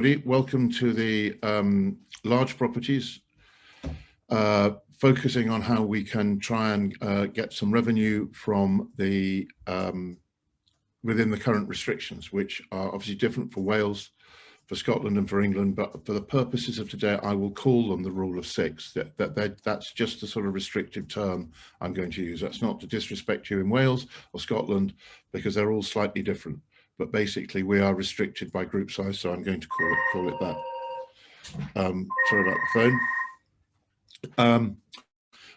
Welcome to the large properties, focusing on how we can try and get some revenue from the within the current restrictions, which are obviously different for Wales, for Scotland and for England, but for the purposes of today, I will call them the rule of six. That's just the sort of restrictive term I'm going to use. That's not to disrespect you in Wales or Scotland, because they're all slightly different. But basically, we are restricted by group size, so I'm going to call it that. Sorry about the phone.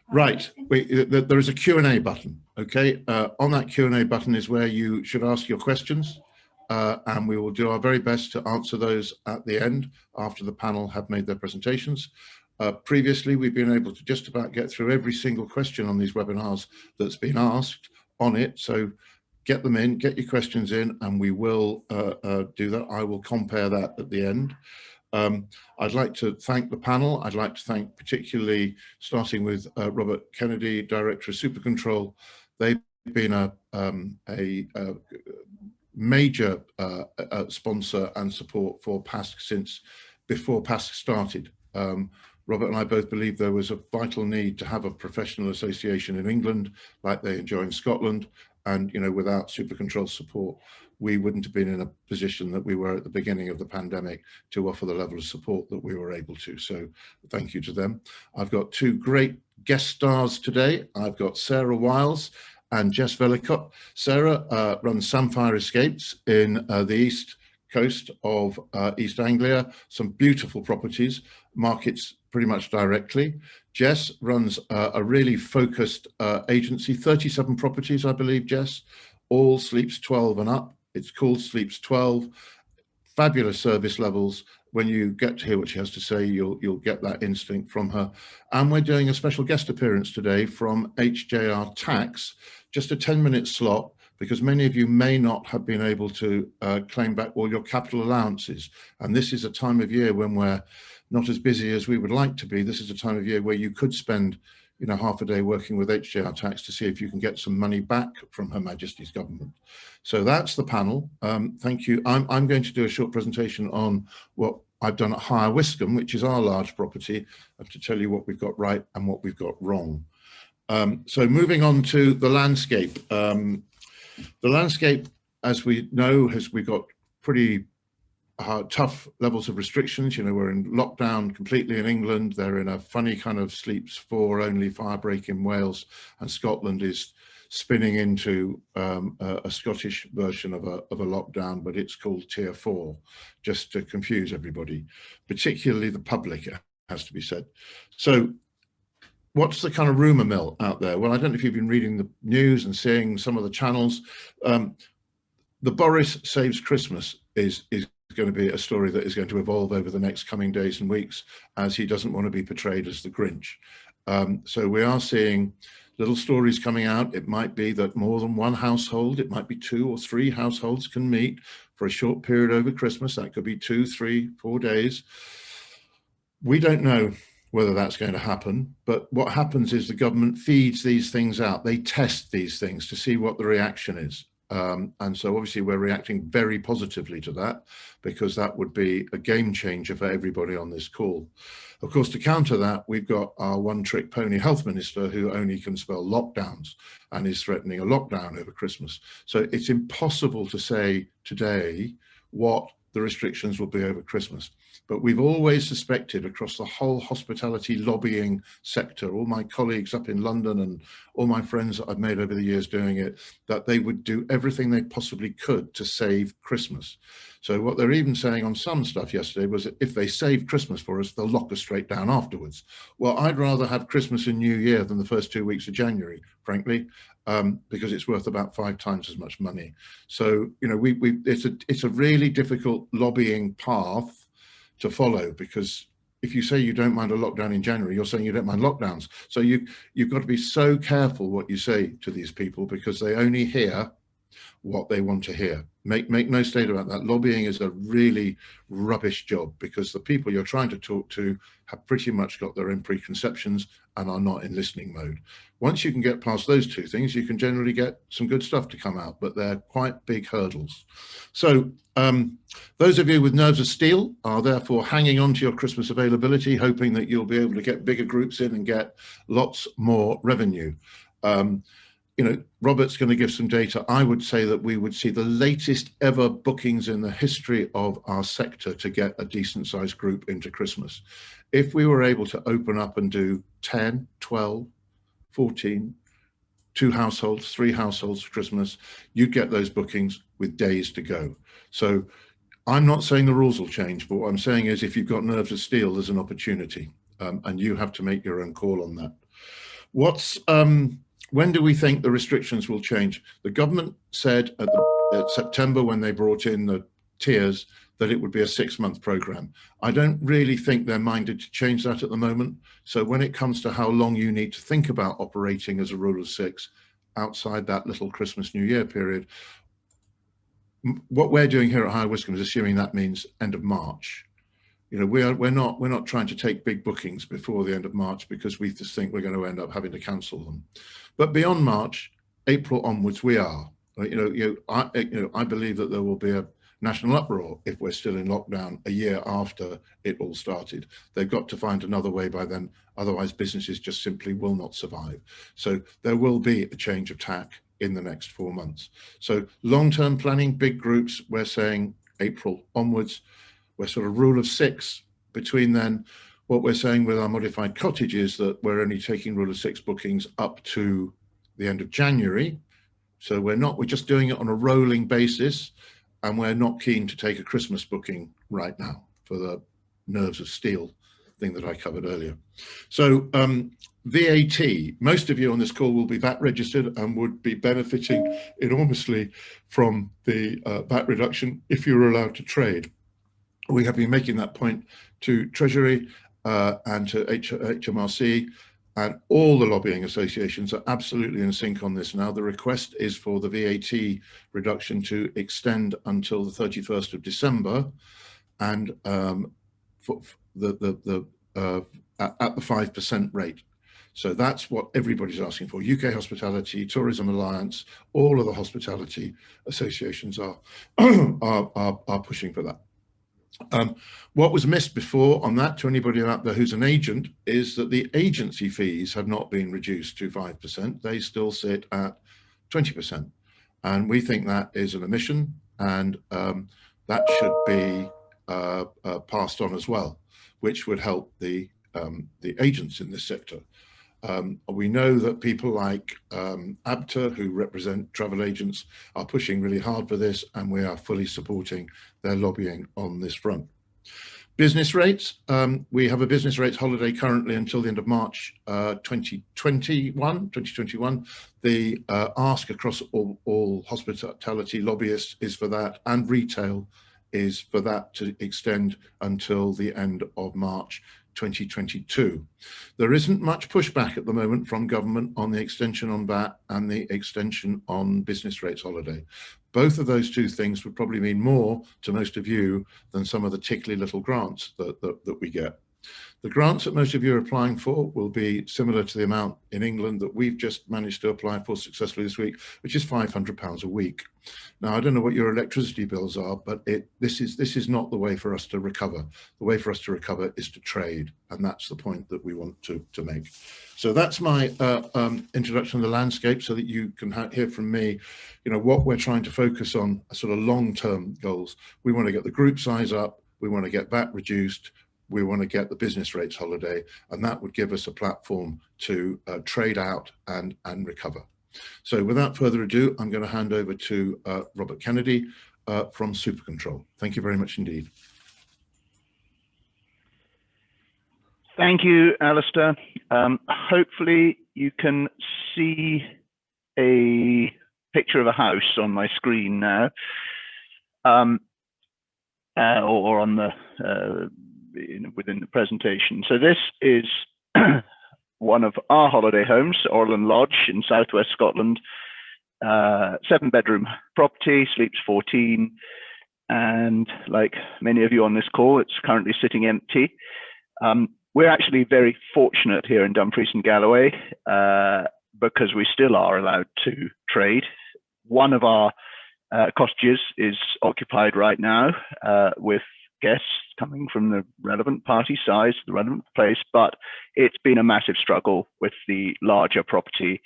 Right, there is a Q&A button, okay? On that Q&A button is where you should ask your questions, and we will do our very best to answer those at the end, after the panel have made their presentations. Previously, we've been able to just about get through every single question on these webinars that's been asked on it, so get them in, get your questions in, and we will do that. I will compare that at the end. I'd like to thank the panel. I'd like to thank particularly, starting with Robert Kennedy, Director of SuperControl. They've been a major sponsor and support for PASC since before PASC started. Robert and I both believe there was a vital need to have a professional association in England like they enjoy in Scotland. And, you know, without SuperControl support, we wouldn't have been in a position that we were at the beginning of the pandemic to offer the level of support that we were able to. So thank you to them. I've got two great guest stars today. I've got Sarah Wiles and Jess Vellacott. Sarah runs Samphire Escapes in the east coast of East Anglia, some beautiful properties, markets pretty much directly. Jess runs a really focused agency, 37 properties, I believe, Jess, all sleeps 12 and up. It's called Sleeps 12, fabulous service levels. When you get to hear what she has to say, you'll get that instinct from her. And we're doing a special guest appearance today from HJR Tax, just a 10-minute slot, because many of you may not have been able to claim back all your capital allowances. And this is a time of year when we're not as busy as we would like to be. This is a time of year where you could spend, you know, half a day working with HJR Tax to see if you can get some money back from Her Majesty's government. So that's the panel. Thank you. I'm going to do a short presentation on what I've done at Higher Wiscombe, which is our large property, and to tell you what we've got right and what we've got wrong. So moving on to the landscape. The landscape, as we know, we've got pretty tough levels of restrictions. You know, we're in lockdown completely in England. They're in a funny kind of sleeps 4 only firebreak in Wales, and Scotland is spinning into a Scottish version of a lockdown, but it's called Tier 4, just to confuse everybody, particularly the public, it has to be said. So what's the kind of rumor mill out there? Well, I don't know if you've been reading the news and seeing some of the channels. The Boris Saves Christmas is going to be a story that is going to evolve over the next coming days and weeks, as he doesn't want to be portrayed as the Grinch. So we are seeing little stories coming out. It might be that more than one household, it might be 2 or 3 households can meet for a short period over Christmas. That could be 2, 3, 4 days. We don't know whether that's going to happen, but what happens is the government feeds these things out. They test these things to see what the reaction is. And so obviously we're reacting very positively to that, because that would be a game changer for everybody on this call. Of course, to counter that, we've got our one-trick pony health minister who only can spell lockdowns and is threatening a lockdown over Christmas. So it's impossible to say today what the restrictions will be over Christmas. But we've always suspected across the whole hospitality lobbying sector, all my colleagues up in London and all my friends that I've made over the years doing it, that they would do everything they possibly could to save Christmas. So what they're even saying on some stuff yesterday was that if they save Christmas for us, they'll lock us straight down afterwards. Well, I'd rather have Christmas and New Year than the first 2 weeks of January, frankly, because it's worth about 5 times as much money. So, you know, it's a really difficult lobbying path to follow, because if you say you don't mind a lockdown in January, you're saying you don't mind lockdowns. So you've got to be so careful what you say to these people, because they only hear what they want to hear. Make no mistake about that. Lobbying is a really rubbish job, because the people you're trying to talk to have pretty much got their own preconceptions and are not in listening mode. Once you can get past those two things, you can generally get some good stuff to come out, but they're quite big hurdles. So those of you with nerves of steel are therefore hanging on to your Christmas availability, hoping that you'll be able to get bigger groups in and get lots more revenue. You know, Robert's going to give some data. I would say that we would see the latest ever bookings in the history of our sector to get a decent sized group into Christmas. If we were able to open up and do 10, 12, 14, 2 households, 3 households for Christmas, you'd get those bookings with days to go. So I'm not saying the rules will change, but what I'm saying is if you've got nerves of steel, there's an opportunity, and you have to make your own call on that. When do we think the restrictions will change? The government said at September, when they brought in the tiers, that it would be a 6-month program. I don't really think they're minded to change that at the moment. So when it comes to how long you need to think about operating as a rule of 6 outside that little Christmas New Year period, what we're doing here at Higher Wiscombe is assuming that means end of March. You know, we're not trying to take big bookings before the end of March, because we just think we're going to end up having to cancel them. But beyond March, April onwards, we are. I believe that there will be a national uproar if we're still in lockdown a year after it all started. They've got to find another way by then, otherwise businesses just simply will not survive. So there will be a change of tack in the next 4 months. So long-term planning, big groups, we're saying April onwards. We're sort of rule of 6 between then. What we're saying with our modified cottage is that we're only taking rule of 6 bookings up to the end of January. So we're just doing it on a rolling basis, and we're not keen to take a Christmas booking right now for the nerves of steel thing that I covered earlier. So VAT, most of you on this call will be VAT registered and would be benefiting enormously from the VAT reduction if you're allowed to trade. We have been making that point to Treasury and to HMRC, and all the lobbying associations are absolutely in sync on this now. The request is for the VAT reduction to extend until the 31st of December, and for at the 5% rate. So that's what everybody's asking for. UK Hospitality, Tourism Alliance, all of the hospitality associations are pushing for that. What was missed before on that, to anybody out there who's an agent, is that the agency fees have not been reduced to 5%. They still sit at 20%. And we think that is an omission, and that should be passed on as well, which would help the agents in this sector. We know that people like ABTA, who represent travel agents, are pushing really hard for this, and we are fully supporting their lobbying on this front. Business rates, we have a business rates holiday currently until the end of March 2021. The ask across all hospitality lobbyists is for that, and retail is for that to extend until the end of March 2022. There isn't much pushback at the moment from government on the extension on VAT and the extension on business rates holiday. Both of those two things would probably mean more to most of you than some of the tickly little grants that we get. The grants that most of you are applying for will be similar to the amount in England that we've just managed to apply for successfully this week, which is £500 a week. Now, I don't know what your electricity bills are, but this is not the way for us to recover. The way for us to recover is to trade, and that's the point that we want to make. So that's my introduction to the landscape, so that you can hear from me, you know, what we're trying to focus on, sort of long-term goals. We want to get the group size up, we want to get VAT reduced, we want to get the business rates holiday, and that would give us a platform to trade out and recover. So without further ado, I'm going to hand over to Robert Kennedy from SuperControl. Thank you very much indeed. Thank you, Alistair. Hopefully you can see a picture of a house on my screen now, or on the within the presentation. So this is one of our holiday homes, Orland Lodge in southwest Scotland. 7-bedroom property, sleeps 14, and like many of you on this call, it's currently sitting empty. We're actually very fortunate here in Dumfries and Galloway because we still are allowed to trade. One of our cottages is occupied right now with guests coming from the relevant party size, the relevant place, but it's been a massive struggle with the larger property.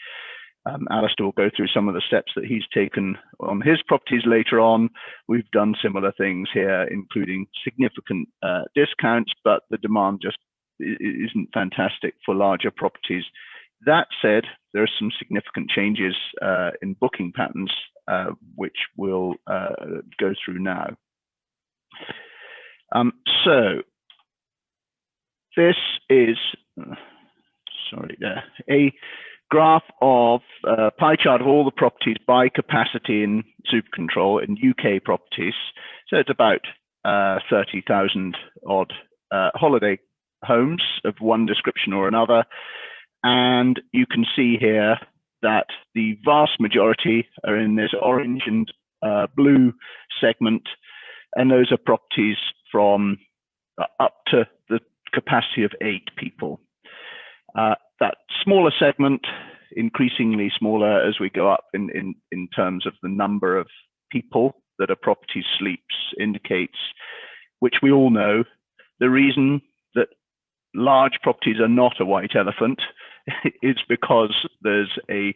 Alistair will go through some of the steps that he's taken on his properties later on. We've done similar things here, including significant discounts, but the demand just isn't fantastic for larger properties. That said, there are some significant changes in booking patterns, which we'll go through now. So this is, a graph of pie chart of all the properties by capacity in SuperControl in UK properties. So it's about 30,000 odd holiday homes of one description or another. And you can see here that the vast majority are in this orange and blue segment. And those are properties from up to the capacity of 8 people. That smaller segment, increasingly smaller as we go up in terms of the number of people that a property sleeps, indicates, which we all know, the reason that large properties are not a white elephant is because there's a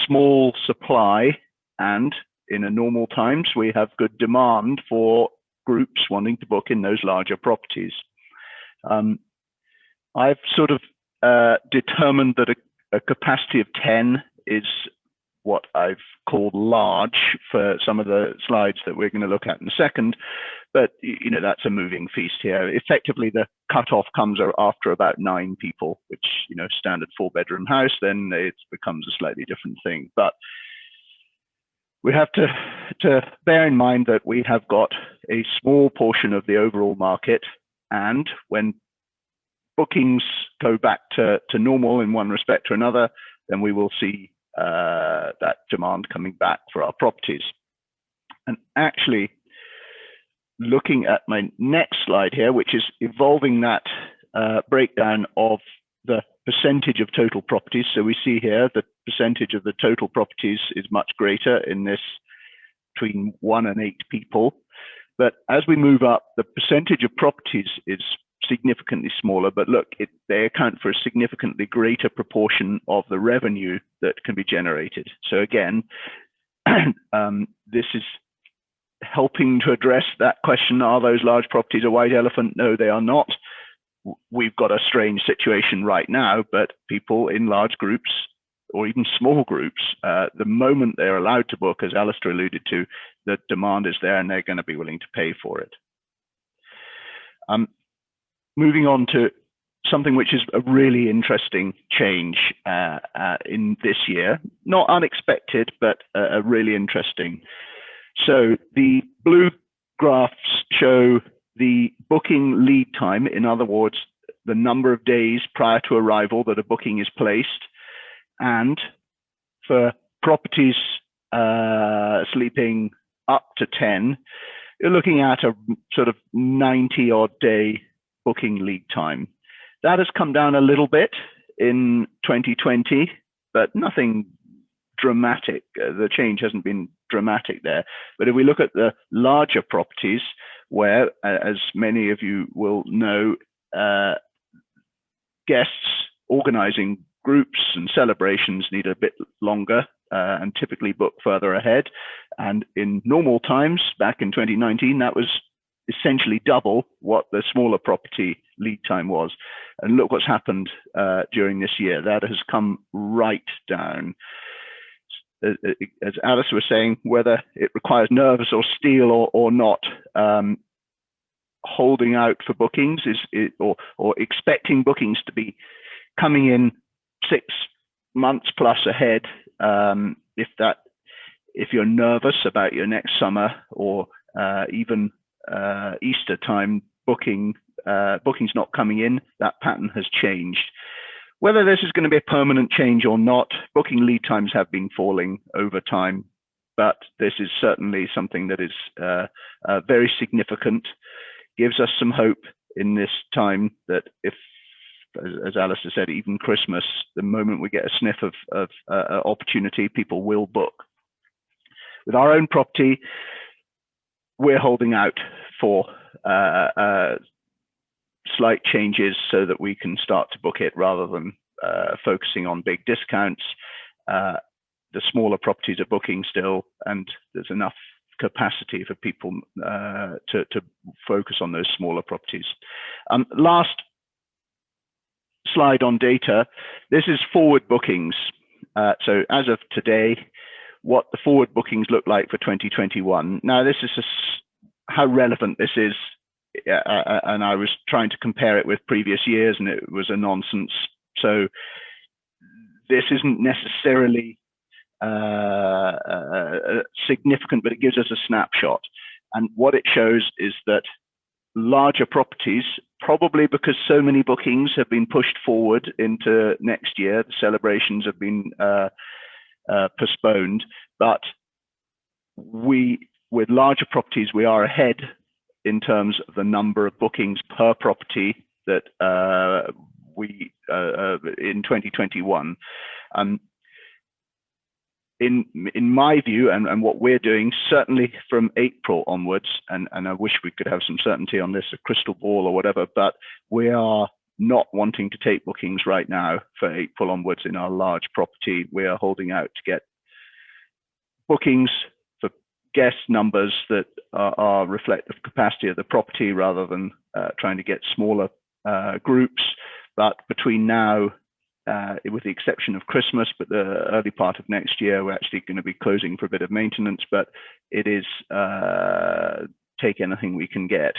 small supply, and in a normal times we have good demand for groups wanting to book in those larger properties. I've sort of determined that a capacity of 10 is what I've called large for some of the slides that we're going to look at in a second, but you know, that's a moving feast here. Effectively, the cutoff comes after about 9 people, which, you know, standard 4-bedroom house, then it becomes a slightly different thing. But we have to bear in mind that we have got a small portion of the overall market, and when bookings go back to normal in one respect or another, then we will see that demand coming back for our properties. And actually, looking at my next slide here, which is evolving that breakdown of the percentage of total properties. So we see here the percentage of the total properties is much greater in this between 1 and 8 people. But as we move up, the percentage of properties is significantly smaller, but look, they account for a significantly greater proportion of the revenue that can be generated. So again, this is helping to address that question, are those large properties a white elephant? No, they are not. We've got a strange situation right now, but people in large groups or even small groups, the moment they're allowed to book, as Alistair alluded to, the demand is there and they're going to be willing to pay for it. Moving on to something which is a really interesting change in this year, not unexpected, but really interesting. So the blue graphs show the booking lead time, in other words, the number of days prior to arrival that a booking is placed. And for properties sleeping up to 10, you're looking at a sort of 90 odd day booking lead time. That has come down a little bit in 2020, but nothing dramatic. The change hasn't been dramatic there. But if we look at the larger properties, where, as many of you will know, guests organizing groups and celebrations need a bit longer and typically book further ahead. And in normal times, back in 2019, that was essentially double what the smaller property lead time was. And look what's happened during this year. That has come right down. As Alistair was saying, whether it requires nerves or steel or not, holding out for bookings or expecting bookings to be coming in 6 months plus ahead. If you're nervous about your next summer or even Easter time bookings not coming in, that pattern has changed. Whether this is going to be a permanent change or not, booking lead times have been falling over time, but this is certainly something that is very significant, gives us some hope in this time that if, as Alistair said, even Christmas, the moment we get a sniff of opportunity, people will book. With our own property, we're holding out for slight changes so that we can start to book it rather than focusing on big discounts. The smaller properties are booking still, and there's enough capacity for people to focus on those smaller properties. Last slide on data. This is forward bookings. So as of today, what the forward bookings look like for 2021. Now, this is how relevant this is. And I was trying to compare it with previous years, and it was a nonsense. So this isn't necessarily significant, but it gives us a snapshot. And what it shows is that larger properties, probably because so many bookings have been pushed forward into next year, the celebrations have been postponed, but with larger properties, we are ahead in terms of the number of bookings per property that we in 2021. In my view, and what we're doing, certainly from April onwards, and I wish we could have some certainty on this, a crystal ball or whatever, but we are not wanting to take bookings right now for April onwards in our large property. We are holding out to get bookings for guest numbers that are reflective of capacity of the property rather than trying to get smaller groups. But between now, with the exception of Christmas, but the early part of next year, we're actually going to be closing for a bit of maintenance, but it is take anything we can get.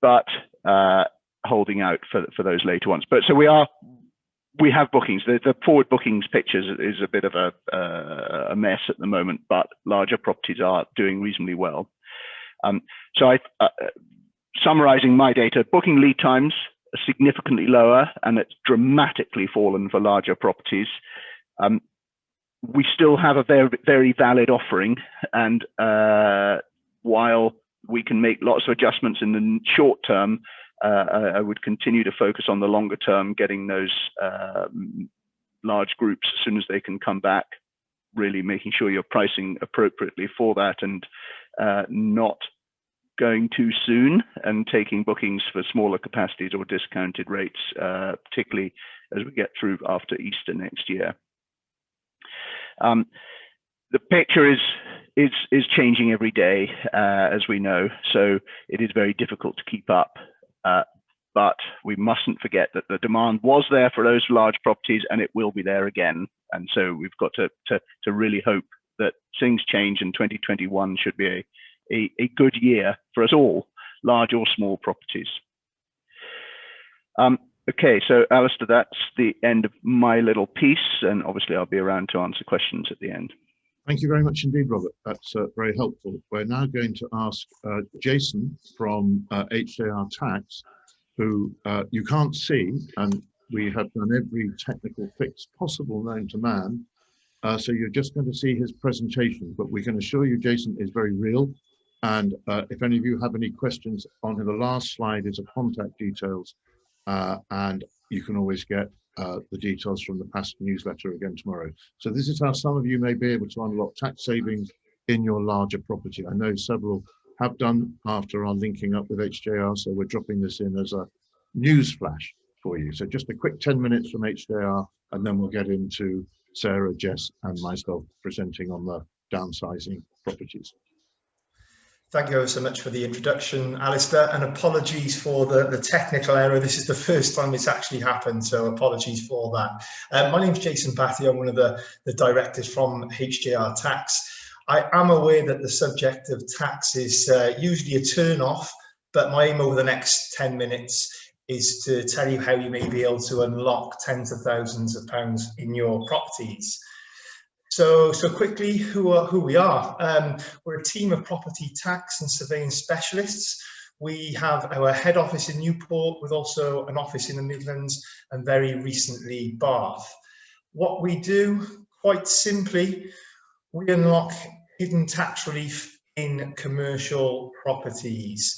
But holding out for those later ones. But so we have bookings. The forward bookings pictures is a bit of a mess at the moment, but larger properties are doing reasonably well. So summarizing my data, booking lead times are significantly lower, and it's dramatically fallen for larger properties. We still have a very, very valid offering, and while we can make lots of adjustments in the short term, I would continue to focus on the longer term, getting those large groups as soon as they can come back, really making sure you're pricing appropriately for that, and not going too soon and taking bookings for smaller capacities or discounted rates, particularly as we get through after Easter next year. The picture is changing every day, as we know, so it is very difficult to keep up. But we mustn't forget that the demand was there for those large properties, and it will be there again. And so we've got to really hope that things change, and 2021 should be a good year for us all, large or small properties. Okay, so Alistair, that's the end of my little piece, and obviously I'll be around to answer questions at the end. Thank you very much indeed, Robert. That's very helpful. We're now going to ask Jason from HJR Tax, who you can't see, and we have done every technical fix possible known to man. So you're just going to see his presentation, but we can assure you Jason is very real. And if any of you have any questions, on the last slide is a contact details, and you can always get the details from the PASC newsletter again tomorrow. So this is how some of you may be able to unlock tax savings in your larger property. I know several have done after our linking up with HJR, so we're dropping this in as a news flash for you. So just a quick 10 minutes from HJR, and then we'll get into Sarah, Jess, and myself presenting on the downsizing properties. Thank you ever so much for the introduction, Alistair, and apologies for the technical error. This is the first time it's actually happened, so apologies for that. My name's Jason Batty. I'm one of the directors from HJR Tax. I am aware that the subject of tax is usually a turn-off, but my aim over the next 10 minutes is to tell you how you may be able to unlock tens of thousands of pounds in your properties. So quickly, who we are. We're a team of property tax and surveying specialists. We have our head office in Newport with also an office in the Midlands and very recently Bath. What we do, quite simply, we unlock hidden tax relief in commercial properties.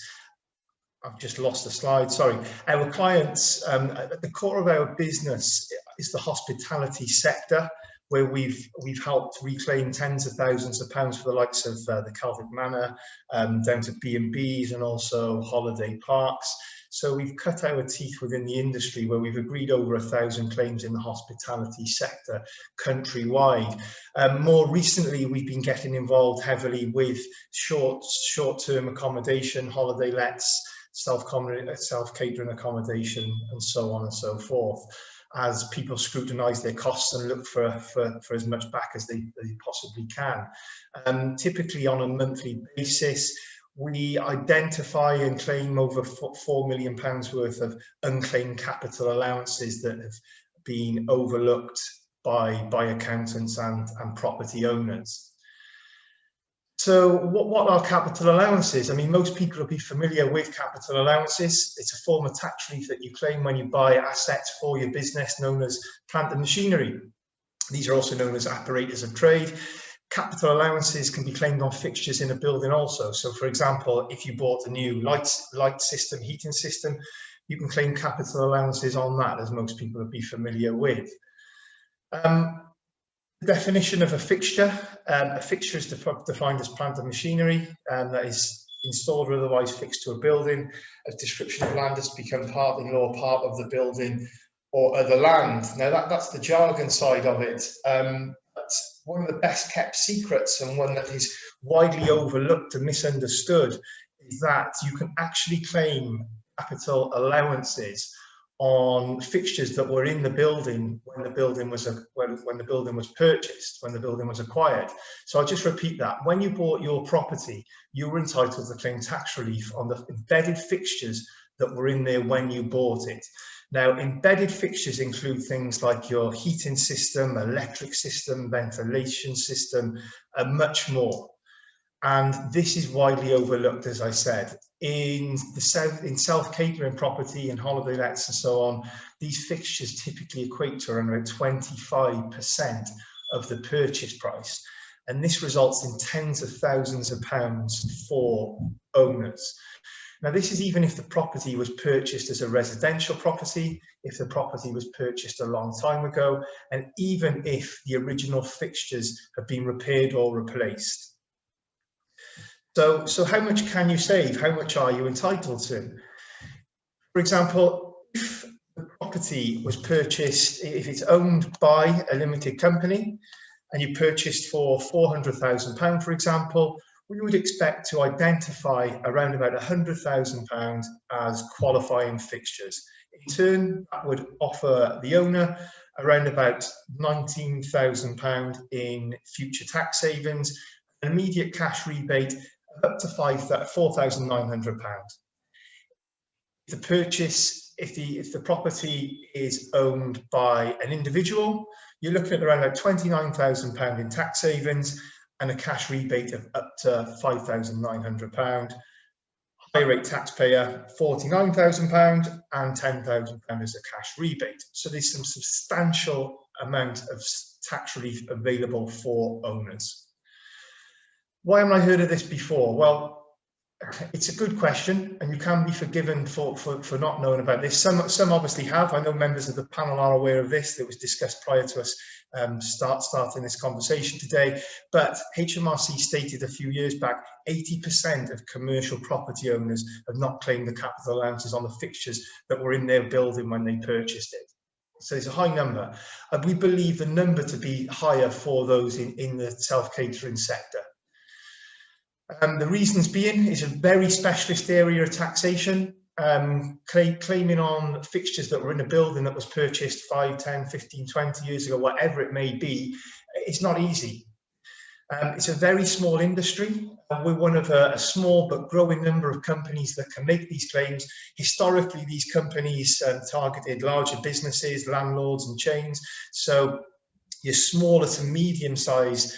I've just lost the slide, sorry. Our clients, at the core of our business is the hospitality sector, where we've helped reclaim tens of thousands of pounds for the likes of the Celtic Manor, down to B&Bs and also holiday parks. So we've cut our teeth within the industry, where we've agreed over 1,000 claims in the hospitality sector countrywide. More recently, we've been getting involved heavily with short-term accommodation, holiday lets, self-catering accommodation, and so on and so forth, as people scrutinise their costs and look for as much back as they possibly can. Typically on a monthly basis, we identify and claim over £4 million worth of unclaimed capital allowances that have been overlooked by accountants and property owners. So what are capital allowances? I mean, most people will be familiar with capital allowances. It's a form of tax relief that you claim when you buy assets for your business, known as plant and machinery. These are also known as apparatus of trade. Capital allowances can be claimed on fixtures in a building also. So for example, if you bought a new light system, heating system, you can claim capital allowances on that, as most people will be familiar with. The definition of a fixture is defined as plant and machinery that is installed or otherwise fixed to a building. A description of land has become part in law, part of the building or other land. Now that's the jargon side of it. But one of the best kept secrets, and one that is widely overlooked and misunderstood, is that you can actually claim capital allowances on fixtures that were in the building when the building was purchased, when the building was acquired. So I'll just repeat that. When you bought your property, you were entitled to claim tax relief on the embedded fixtures that were in there when you bought it. Now, embedded fixtures include things like your heating system, electric system, ventilation system, and much more. And this is widely overlooked, as I said. In self-catering property and holiday lets and so on, these fixtures typically equate to around about 25% of the purchase price. And this results in tens of thousands of pounds for owners. Now, this is even if the property was purchased as a residential property, if the property was purchased a long time ago, and even if the original fixtures have been repaired or replaced. So how much can you save? How much are you entitled to? For example, if the property was purchased, if it's owned by a limited company and you purchased for £400,000, for example, we would expect to identify around about £100,000 as qualifying fixtures. In turn, that would offer the owner around about £19,000 in future tax savings, an immediate cash rebate up to £4,900. If the property is owned by an individual, you're looking at around about £29,000 in tax savings and a cash rebate of up to £5,900. High rate taxpayer, £49,000 and £10,000 as a cash rebate. So there's some substantial amount of tax relief available for owners. Why haven't I heard of this before? Well, it's a good question, and you can be forgiven for not knowing about this. Some obviously have. I know members of the panel are aware of this. It was discussed prior to us starting this conversation today. But HMRC stated a few years back, 80% of commercial property owners have not claimed the capital allowances on the fixtures that were in their building when they purchased it. So it's a high number. And we believe the number to be higher for those in the self-catering sector. The reasons being is a very specialist area of taxation. Claiming on fixtures that were in a building that was purchased 5, 10, 15, 20 years ago, whatever it may be, it's not easy. It's a very small industry. We're one of a small but growing number of companies that can make these claims. Historically, these companies targeted larger businesses, landlords and chains. So your smaller to medium-sized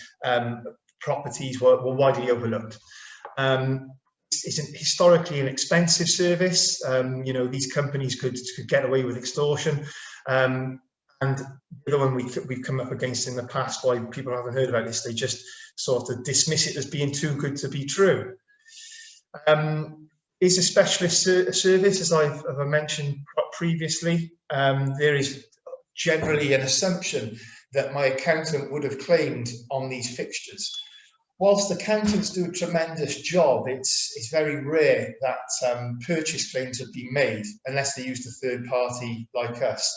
properties were widely overlooked. it's historically an expensive service. You know, these companies could get away with extortion. And the other one we've come up against in the past, why people haven't heard about this, they just sort of dismiss it as being too good to be true. Is a specialist service, as I've mentioned previously. There is generally an assumption that my accountant would have claimed on these fixtures. Whilst accountants do a tremendous job, it's very rare that purchase claims have been made unless they used a third party like us.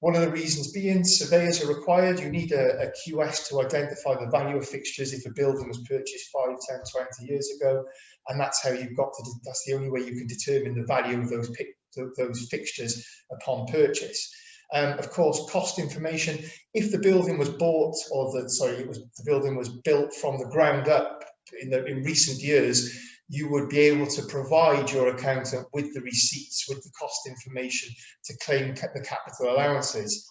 One of the reasons being, surveyors are required. You need a QS to identify the value of fixtures if a building was purchased 5, 10, 20 years ago, and that's how you've got to. That's the only way you can determine the value of those fixtures upon purchase. Of course, cost information. If the building was bought, or the building was built from the ground up in recent years, you would be able to provide your accountant with the receipts, with the cost information to claim the capital allowances.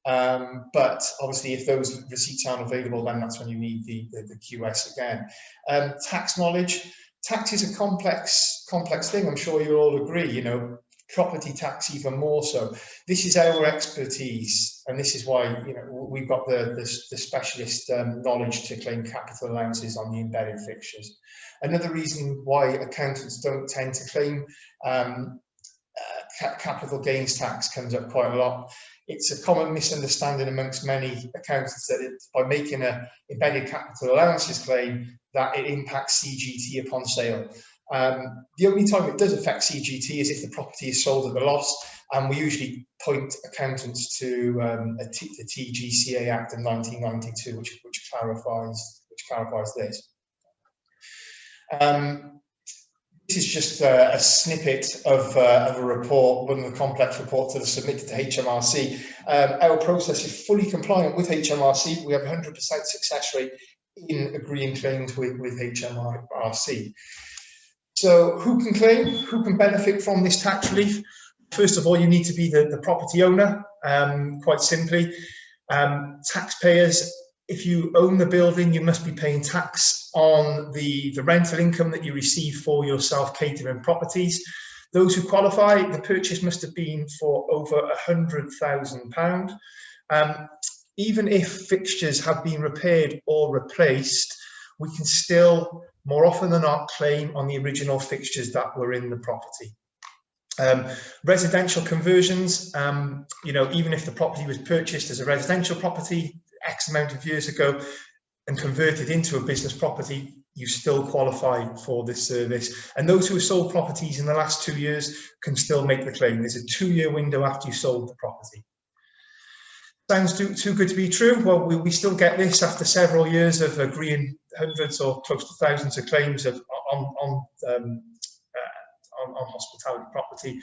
But obviously, if those receipts aren't available, then that's when you need the QS again. Tax knowledge. Tax is a complex thing. I'm sure you all agree. You know, property tax even more so. This is our expertise, and this is why, you know, we've got the specialist knowledge to claim capital allowances on the embedded fixtures. Another reason why accountants don't tend to claim capital gains tax comes up quite a lot. It's a common misunderstanding amongst many accountants that by making an embedded capital allowances claim, that it impacts CGT upon sale. The only time it does affect CGT is if the property is sold at a loss, and we usually point accountants to the TGCA Act of 1992, which clarifies this. This is just a snippet of a report, one of the complex reports that are submitted to HMRC. Our process is fully compliant with HMRC. We have 100% success rate in agreeing claims with HMRC. So who can claim? Who can benefit from this tax relief? First of all, you need to be the property owner, quite simply. Taxpayers, if you own the building, you must be paying tax on the rental income that you receive for your self-catering properties. Those who qualify, the purchase must have been for over £100,000. Even if fixtures have been repaired or replaced, we can still, more often than not, claim on the original fixtures that were in the property. Residential conversions, you know, even if the property was purchased as a residential property X amount of years ago and converted into a business property, you still qualify for this service. And those who have sold properties in the last 2 years can still make the claim. There's a 2-year window after you sold the property. Sounds too good to be true. Well, we still get this after several years of agreeing hundreds or close to thousands of claims on hospitality property.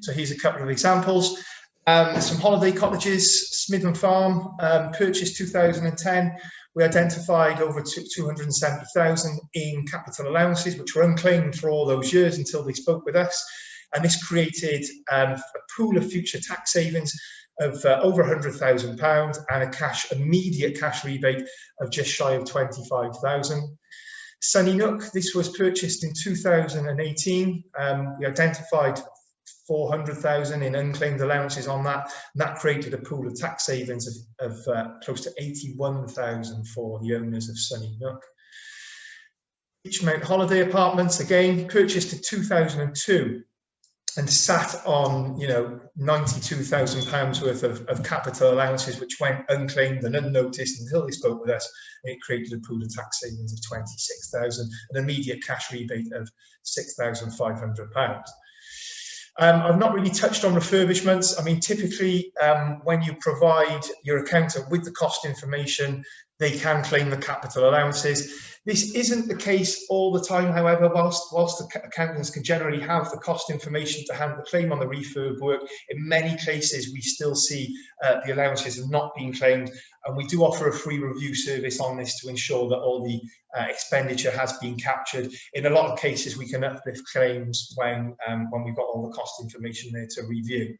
So here's a couple of examples. Some holiday cottages, Smitham Farm, purchased 2010. We identified over 270,000 in capital allowances, which were unclaimed for all those years until they spoke with us. And this created a pool of future tax savings of over £100,000 and a immediate cash rebate of just shy of 25,000. Sunny Nook, this was purchased in 2018. We identified 400,000 in unclaimed allowances on that, and that created a pool of tax savings of close to 81,000 for the owners of Sunny Nook. Beachmount Holiday Apartments, again, purchased in 2002 and sat on, you know, £92,000 worth of capital allowances, which went unclaimed and unnoticed until they spoke with us. And it created a pool of tax savings of 26,000, an immediate cash rebate of £6,500. I've not really touched on refurbishments. I mean, typically, when you provide your accountant with the cost information, they can claim the capital allowances. This isn't the case all the time, however, whilst the accountants can generally have the cost information to hand the claim on the refurb work, in many cases we still see the allowances have not been claimed, and we do offer a free review service on this to ensure that all the expenditure has been captured. In a lot of cases we can uplift claims when we've got all the cost information there to review.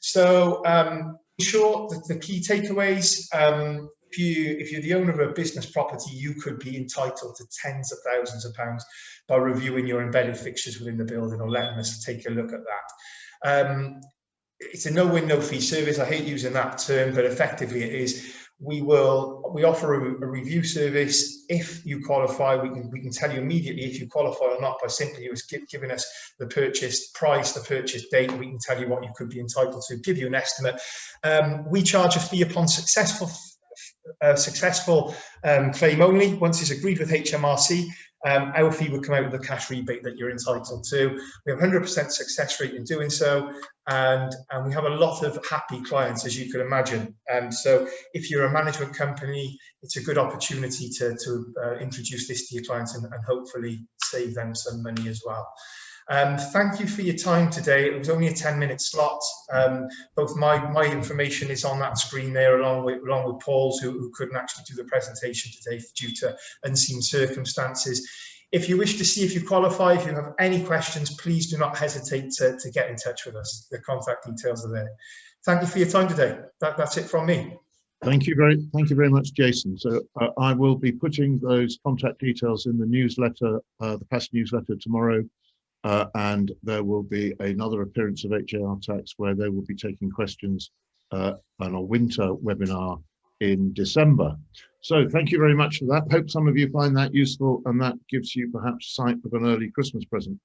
So in short, the key takeaways, if you're the owner of a business property, you could be entitled to tens of thousands of pounds by reviewing your embedded fixtures within the building or letting us take a look at that. It's a no-win, no-fee service. I hate using that term, but effectively it is. We offer a review service. If you qualify, we can tell you immediately if you qualify or not by simply giving us the purchase price, the purchase date. We can tell you what you could be entitled to, give you an estimate. We charge a fee upon successful claim only. Once it's agreed with HMRC, our fee would come out with the cash rebate that you're entitled to. We have 100% success rate in doing so, and we have a lot of happy clients, as you can imagine. So if you're a management company, it's a good opportunity to introduce this to your clients and hopefully save them some money as well. Thank you for your time today. It was only a 10-minute slot. Both my information is on that screen there, along with Paul's, who couldn't actually do the presentation today due to unseen circumstances. If you wish to see if you qualify, if you have any questions, please do not hesitate to get in touch with us. The contact details are there. Thank you for your time today. That's it from me. Thank you very much, Jason. So I will be putting those contact details in the newsletter, the PASC newsletter tomorrow. And there will be another appearance of HAR Tax where they will be taking questions on a winter webinar in December. So thank you very much for that. Hope some of you find that useful and that gives you perhaps sight of an early Christmas present.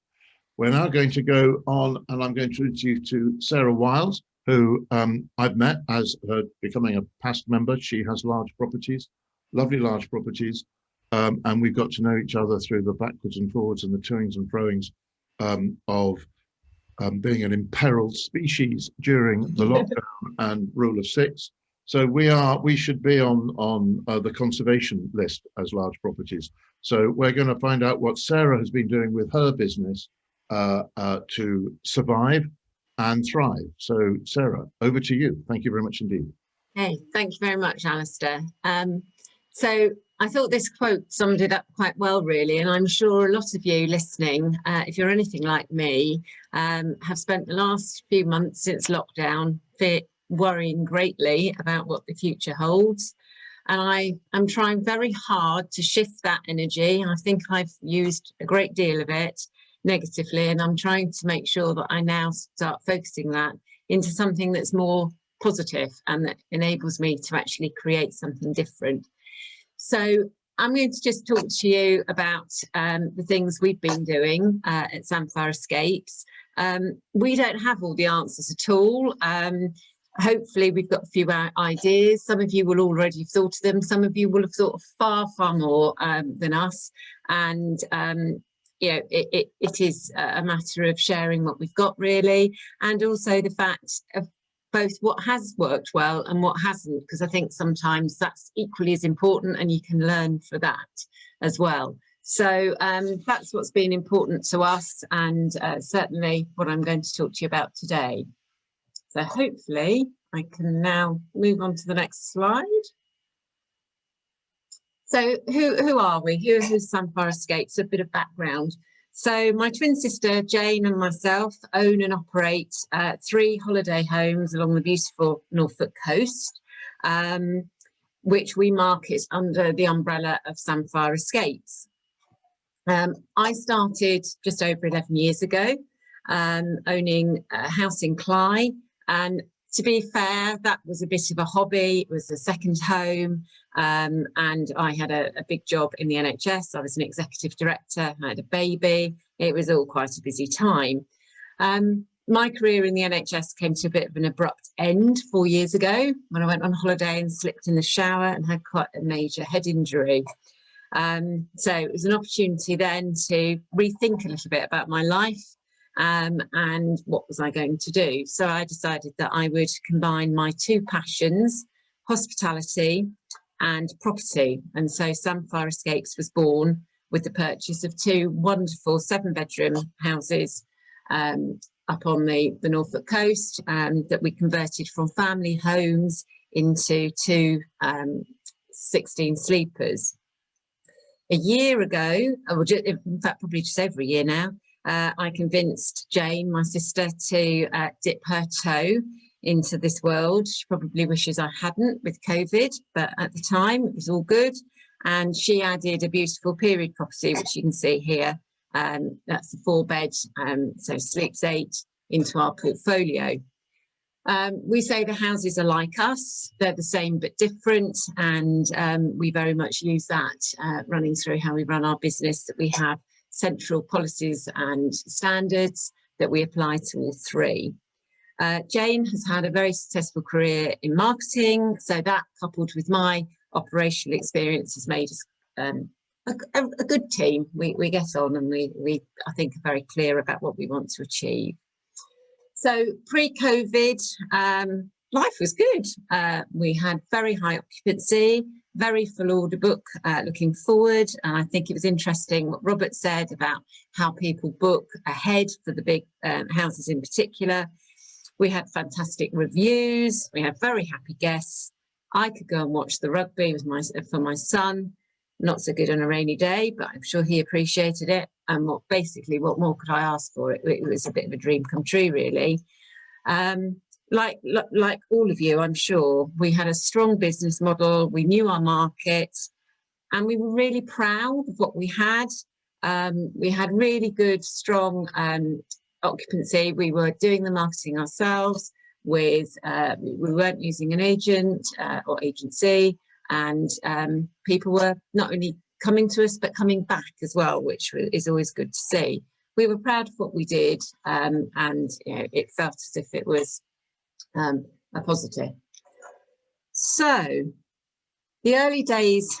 We're now going to go on and I'm going to introduce you to Sarah Wiles, who I've met as becoming a PASC member. She has large properties, lovely large properties, and we've got to know each other through the backwards and forwards and the toings and froings of being an imperiled species during the lockdown and rule of 6. So we should be on the conservation list as large properties. So we're going to find out what Sarah has been doing with her business to survive and thrive. So Sarah, over to you. Thank you very much indeed. Hey, thank you very much, Alistair. So I thought this quote summed it up quite well, really, and I'm sure a lot of you listening, if you're anything like me, have spent the last few months since lockdown worrying greatly about what the future holds. And I am trying very hard to shift that energy. I think I've used a great deal of it negatively, and I'm trying to make sure that I now start focusing that into something that's more positive and that enables me to actually create something different. So I'm going to just talk to you about the things we've been doing at Samphire Escapes. We don't have all the answers at all. Hopefully we've got a few ideas. Some of you will already have thought of them. Some of you will have thought of far, far more than us. And you know, it is a matter of sharing what we've got, really, and also the fact of both what has worked well and what hasn't, because I think sometimes that's equally as important and you can learn for that as well. So that's what's been important to us, and certainly what I'm going to talk to you about today. So hopefully I can now move on to the next slide. So who are we? Who is Samphire Escapes? A bit of background. So my twin sister Jane and myself own and operate 3 holiday homes along the beautiful Norfolk coast, which we market under the umbrella of Samphire Escapes. I started just over 11 years ago, owning a house in Clyde, and to be fair, that was a bit of a hobby. It was a second home, and I had a big job in the NHS. I was an executive director, I had a baby. It was all quite a busy time. My career in the NHS came to a bit of an abrupt end 4 years ago when I went on holiday and slipped in the shower and had quite a major head injury. So it was an opportunity then to rethink a little bit about my life. And what was I going to do? So I decided that I would combine my 2 passions, hospitality and property. And so Samphire Escapes was born with the purchase of 2 wonderful 7-bedroom houses up on the Norfolk coast that we converted from family homes into 2 16 sleepers. A year ago, or in fact probably just over a year now, I convinced Jane, my sister, to dip her toe into this world. She probably wishes I hadn't with COVID, but at the time it was all good. And she added a beautiful period property, which you can see here. That's a 4-bed, so sleeps 8, into our portfolio. We say the houses are like us, they're the same but different, and we very much use that running through how we run our business, that we have central policies and standards that we apply to all 3. Jane has had a very successful career in marketing, so that coupled with my operational experience has made us a good team. We get on, and we I think are very clear about what we want to achieve. So pre-COVID, life was good. We had very high occupancy, very full order book looking forward. And I think it was interesting what Robert said about how people book ahead for the big houses in particular. We had fantastic reviews. We had very happy guests. I could go and watch the rugby with for my son. Not so good on a rainy day, but I'm sure he appreciated it. And what more could I ask for? It was a bit of a dream come true, really. Like all of you, I'm sure, we had a strong business model. We knew our market, and we were really proud of what we had. We had really good, strong occupancy. We were doing the marketing ourselves. We weren't using an agent or agency. And people were not only coming to us, but coming back as well, which is always good to see. We were proud of what we did, and it felt as if it was a positive. So the early days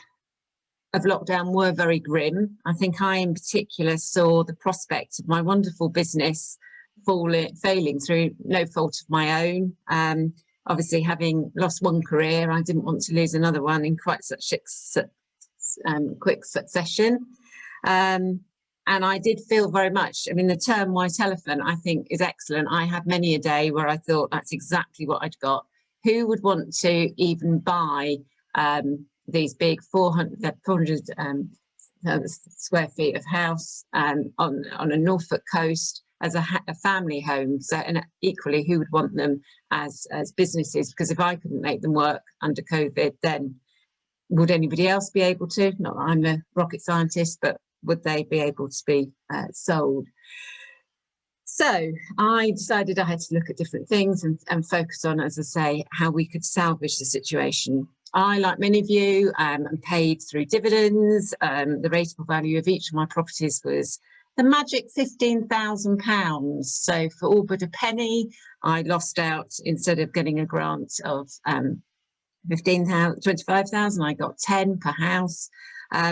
of lockdown were very grim. I think I in particular saw the prospect of my wonderful business failing through no fault of my own. Obviously, having lost one career, I didn't want to lose another one in quite such quick succession. And I did feel very much, I mean, the term white elephant, I think, is excellent. I had many a day where I thought that's exactly what I'd got. Who would want to even buy these big 400 square feet of house on a Norfolk coast as a family home? So, and equally, who would want them as businesses? Because if I couldn't make them work under COVID, then would anybody else be able to? Not that I'm a rocket scientist, but would they be able to be sold? So I decided I had to look at different things and focus on, as I say, how we could salvage the situation. I, like many of you, am paid through dividends. The rateable value of each of my properties was the magic £15,000. So for all but a penny, I lost out. Instead of getting a grant of 25,000, I got 10 per house,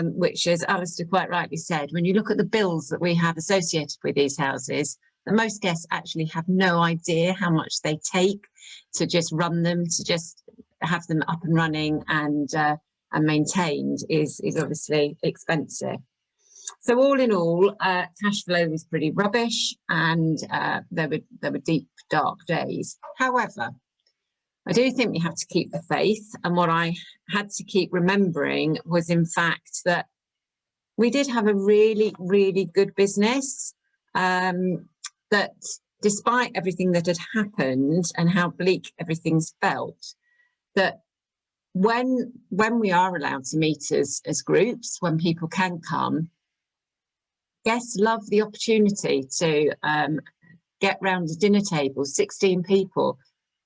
which, as Alistair quite rightly said, when you look at the bills that we have associated with these houses, that most guests actually have no idea how much they take to just run them, to just have them up and running and maintained is obviously expensive. So all in all, cash flow was pretty rubbish, and there were deep, dark days. However, I do think we have to keep the faith, and what I had to keep remembering was, in fact, that we did have a really, really good business, that despite everything that had happened and how bleak everything's felt, that when we are allowed to meet as groups, when people can come, guests love the opportunity to get round a dinner table, 16 people.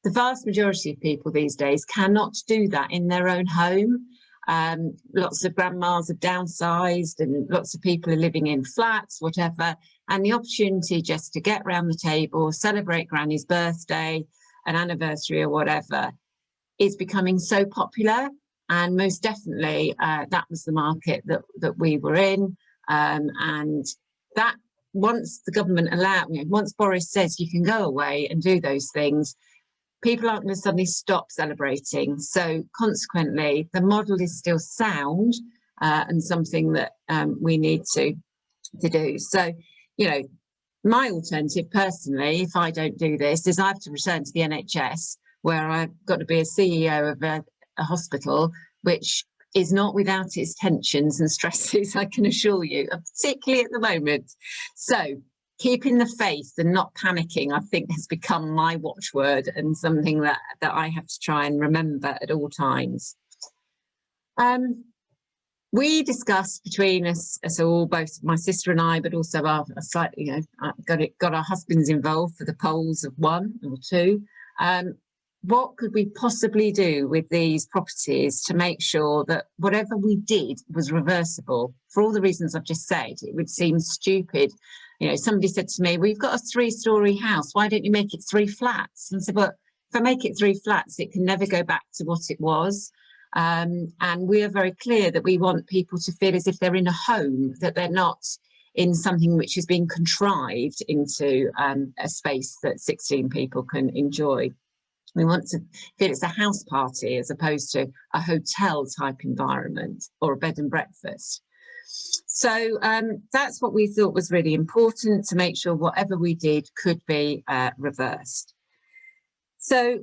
The vast majority of people these days cannot do that in their own home. Lots of grandmas have downsized, and lots of people are living in flats, whatever. And the opportunity just to get round the table, celebrate Granny's birthday, an anniversary or whatever, is becoming so popular. And most definitely, that was the market that we were in. And that once the government once Boris says you can go away and do those things, people aren't going to suddenly stop celebrating. So consequently, the model is still sound and something that we need to do. So, my alternative personally, if I don't do this, is I have to return to the NHS, where I've got to be a CEO of a hospital, which is not without its tensions and stresses, I can assure you, particularly at the moment. So keeping the faith and not panicking, I think, has become my watchword and something that I have to try and remember at all times. We discussed between us all, both my sister and I, but also our slightly, you know, got our husbands involved for the polls of 1 or 2. What could we possibly do with these properties to make sure that whatever we did was reversible? For all the reasons I've just said, it would seem stupid. You know, somebody said to me, we've got a 3-storey house, why don't you make it 3 flats? And I said, well, if I make it 3 flats, it can never go back to what it was. And we are very clear that we want people to feel as if they're in a home, that they're not in something which is being contrived into a space that 16 people can enjoy. We want to feel it's a house party as opposed to a hotel type environment or a bed and breakfast. So that's what we thought was really important, to make sure whatever we did could be reversed. So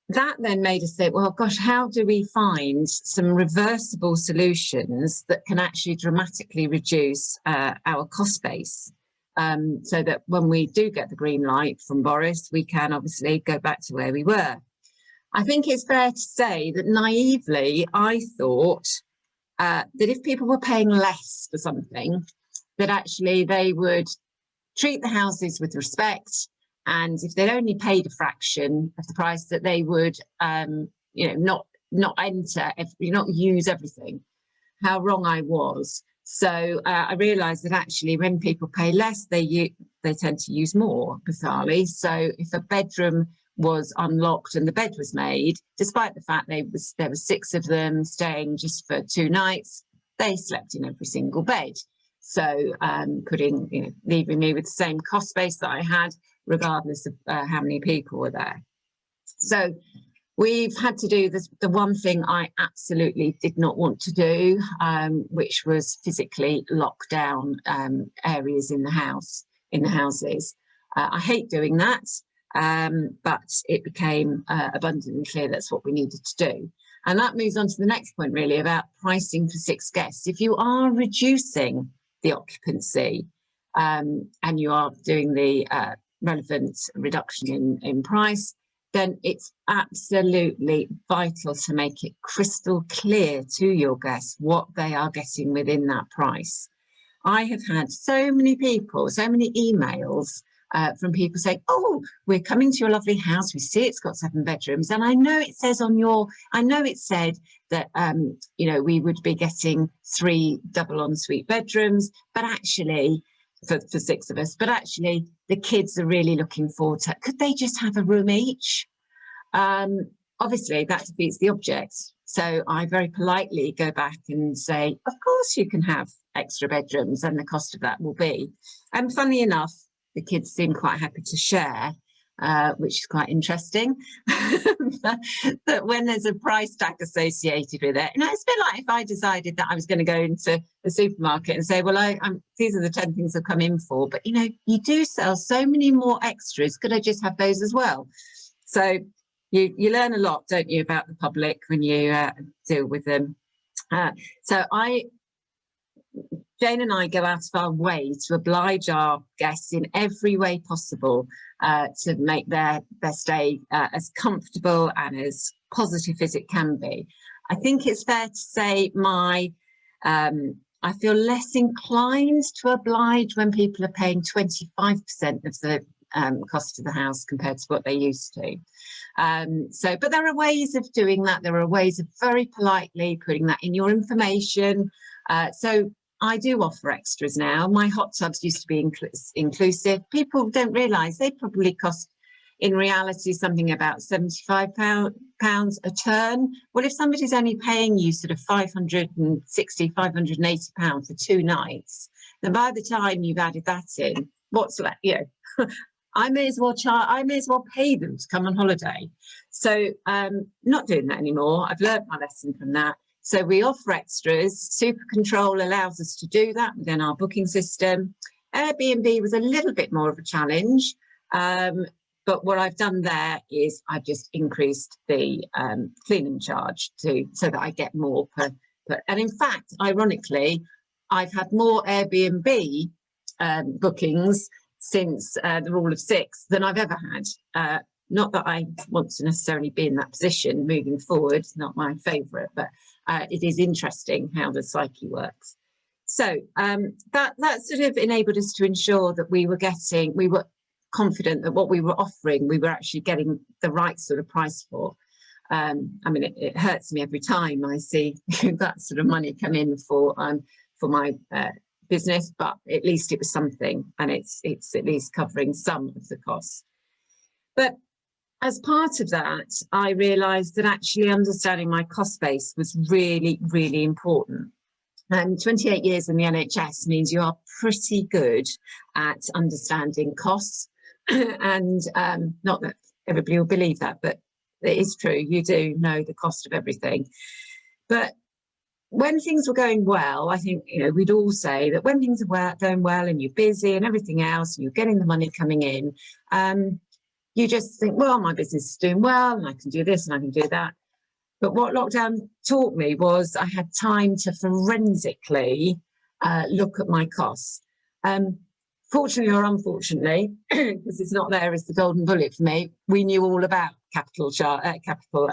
that then made us think, well, gosh, how do we find some reversible solutions that can actually dramatically reduce our cost base? So that when we do get the green light from Boris, we can obviously go back to where we were. I think it's fair to say that naively, I thought that if people were paying less for something, that actually they would treat the houses with respect, and if they'd only paid a fraction of the price, that they would, you know, not use everything. How wrong I was. So I realised that actually when people pay less, they tend to use more, bizarrely. So if a bedroom was unlocked and the bed was made, despite the fact there were 6 of them staying just for 2 nights, they slept in every single bed. So leaving me with the same cost base that I had, regardless of how many people were there. So we've had to do this, the one thing I absolutely did not want to do, which was physically lock down areas in the houses. I hate doing that, but it became abundantly clear that's what we needed to do. And that moves on to the next point, really, about pricing for 6 guests. If you are reducing the occupancy and you are doing the relevant reduction in price, then it's absolutely vital to make it crystal clear to your guests what they are getting within that price. I have had so many people, so many emails from people saying, oh, we're coming to your lovely house, we see it's got 7 bedrooms, and I know it says I know it said that, you know, we would be getting 3 double ensuite bedrooms, but actually, for 6 of us, but actually the kids are really looking forward to it. Could they just have a room each? Obviously that defeats the object. So I very politely go back and say, of course you can have extra bedrooms, and the cost of that will be. And funnily enough, the kids seem quite happy to share, which is quite interesting. But when there's a price tag associated with it, you know, it's a bit like if I decided that I was going to go into the supermarket and say, well, these are the 10 things I've come in for, but you know, you do sell so many more extras, could I just have those as well? So you learn a lot, don't you, about the public when you deal with them. Jane and I go out of our way to oblige our guests in every way possible to make their stay as comfortable and as positive as it can be. I think it's fair to say I feel less inclined to oblige when people are paying 25% of the cost of the house compared to what they used to. But there are ways of doing that. There are ways of very politely putting that in your information. So I do offer extras now. My hot tubs used to be inclusive. People don't realise they probably cost, in reality, something about £75 a turn. Well, if somebody's only paying you sort of £560, £580 for 2 nights, then by the time you've added that in, what's left? You know, I may as well pay them to come on holiday. So not doing that anymore. I've learned my lesson from that. So we offer extras. SuperControl allows us to do that within our booking system. Airbnb was a little bit more of a challenge, but what I've done there is I've just increased the cleaning charge so that I get more per. And in fact, ironically, I've had more Airbnb bookings since the rule of 6 than I've ever had. Not that I want to necessarily be in that position moving forward, not my favourite, but it is interesting how the psyche works. So that sort of enabled us to ensure that we were confident that what we were offering, we were actually getting the right sort of price for. I mean, it hurts me every time I see that sort of money come in for my business, but at least it was something, and it's at least covering some of the costs. But as part of that, I realised that actually understanding my cost base was really, really important. 28 years in the NHS means you are pretty good at understanding costs. And not that everybody will believe that, but it is true. You do know the cost of everything. But when things were going well, I think, you know, we'd all say that when things are going well and you're busy and everything else, and you're getting the money coming in, you just think, well, my business is doing well and I can do this and I can do that. But what lockdown taught me was I had time to forensically look at my costs. Fortunately or unfortunately, because it's not there as the golden bullet for me, we knew all about capital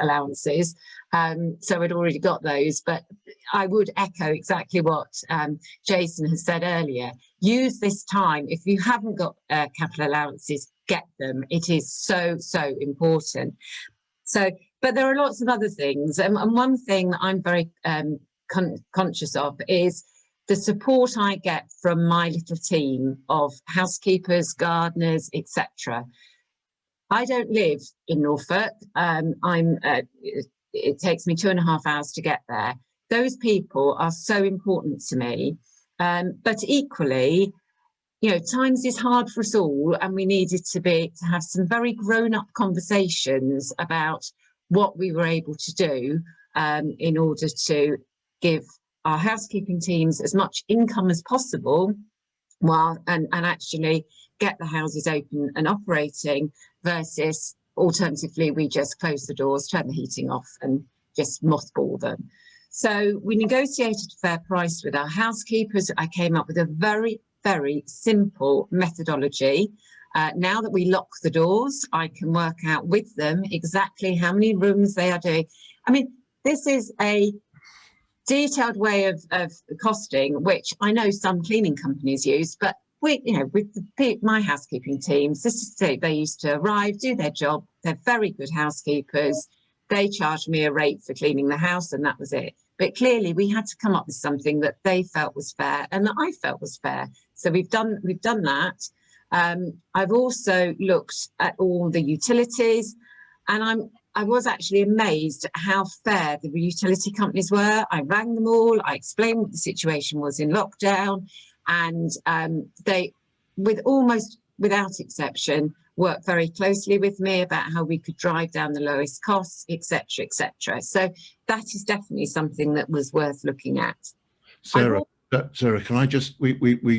allowances, so I'd already got those. But I would echo exactly what Jason has said earlier. Use this time. If you haven't got capital allowances, get them. It is so important. So, but there are lots of other things, and one thing that I'm very conscious of is the support I get from my little team of housekeepers, gardeners, etc. I don't live in Norfolk. It takes me 2.5 hours to get there. Those people are so important to me. But equally, you know, times is hard for us all, and we needed to have some very grown-up conversations about what we were able to do in order to give our housekeeping teams as much income as possible, and actually get the houses open and operating, versus alternatively we just close the doors, turn the heating off and just mothball them. So we negotiated a fair price with our housekeepers. I came up with a very simple methodology. Now that we lock the doors, I can work out with them exactly how many rooms they are doing. I mean, this is a detailed way of costing, which I know some cleaning companies use, but with my housekeeping teams, this is it. They used to arrive, do their job. They're very good housekeepers. They charged me a rate for cleaning the house, and that was it. But clearly, we had to come up with something that they felt was fair and that I felt was fair. So we've done that. I've also looked at all the utilities, and I was actually amazed at how fair the utility companies were. I rang them all. I explained what the situation was in lockdown, and they, almost without exception, worked very closely with me about how we could drive down the lowest costs, etc., etc. So that is definitely something that was worth looking at. Sarah, can I just, we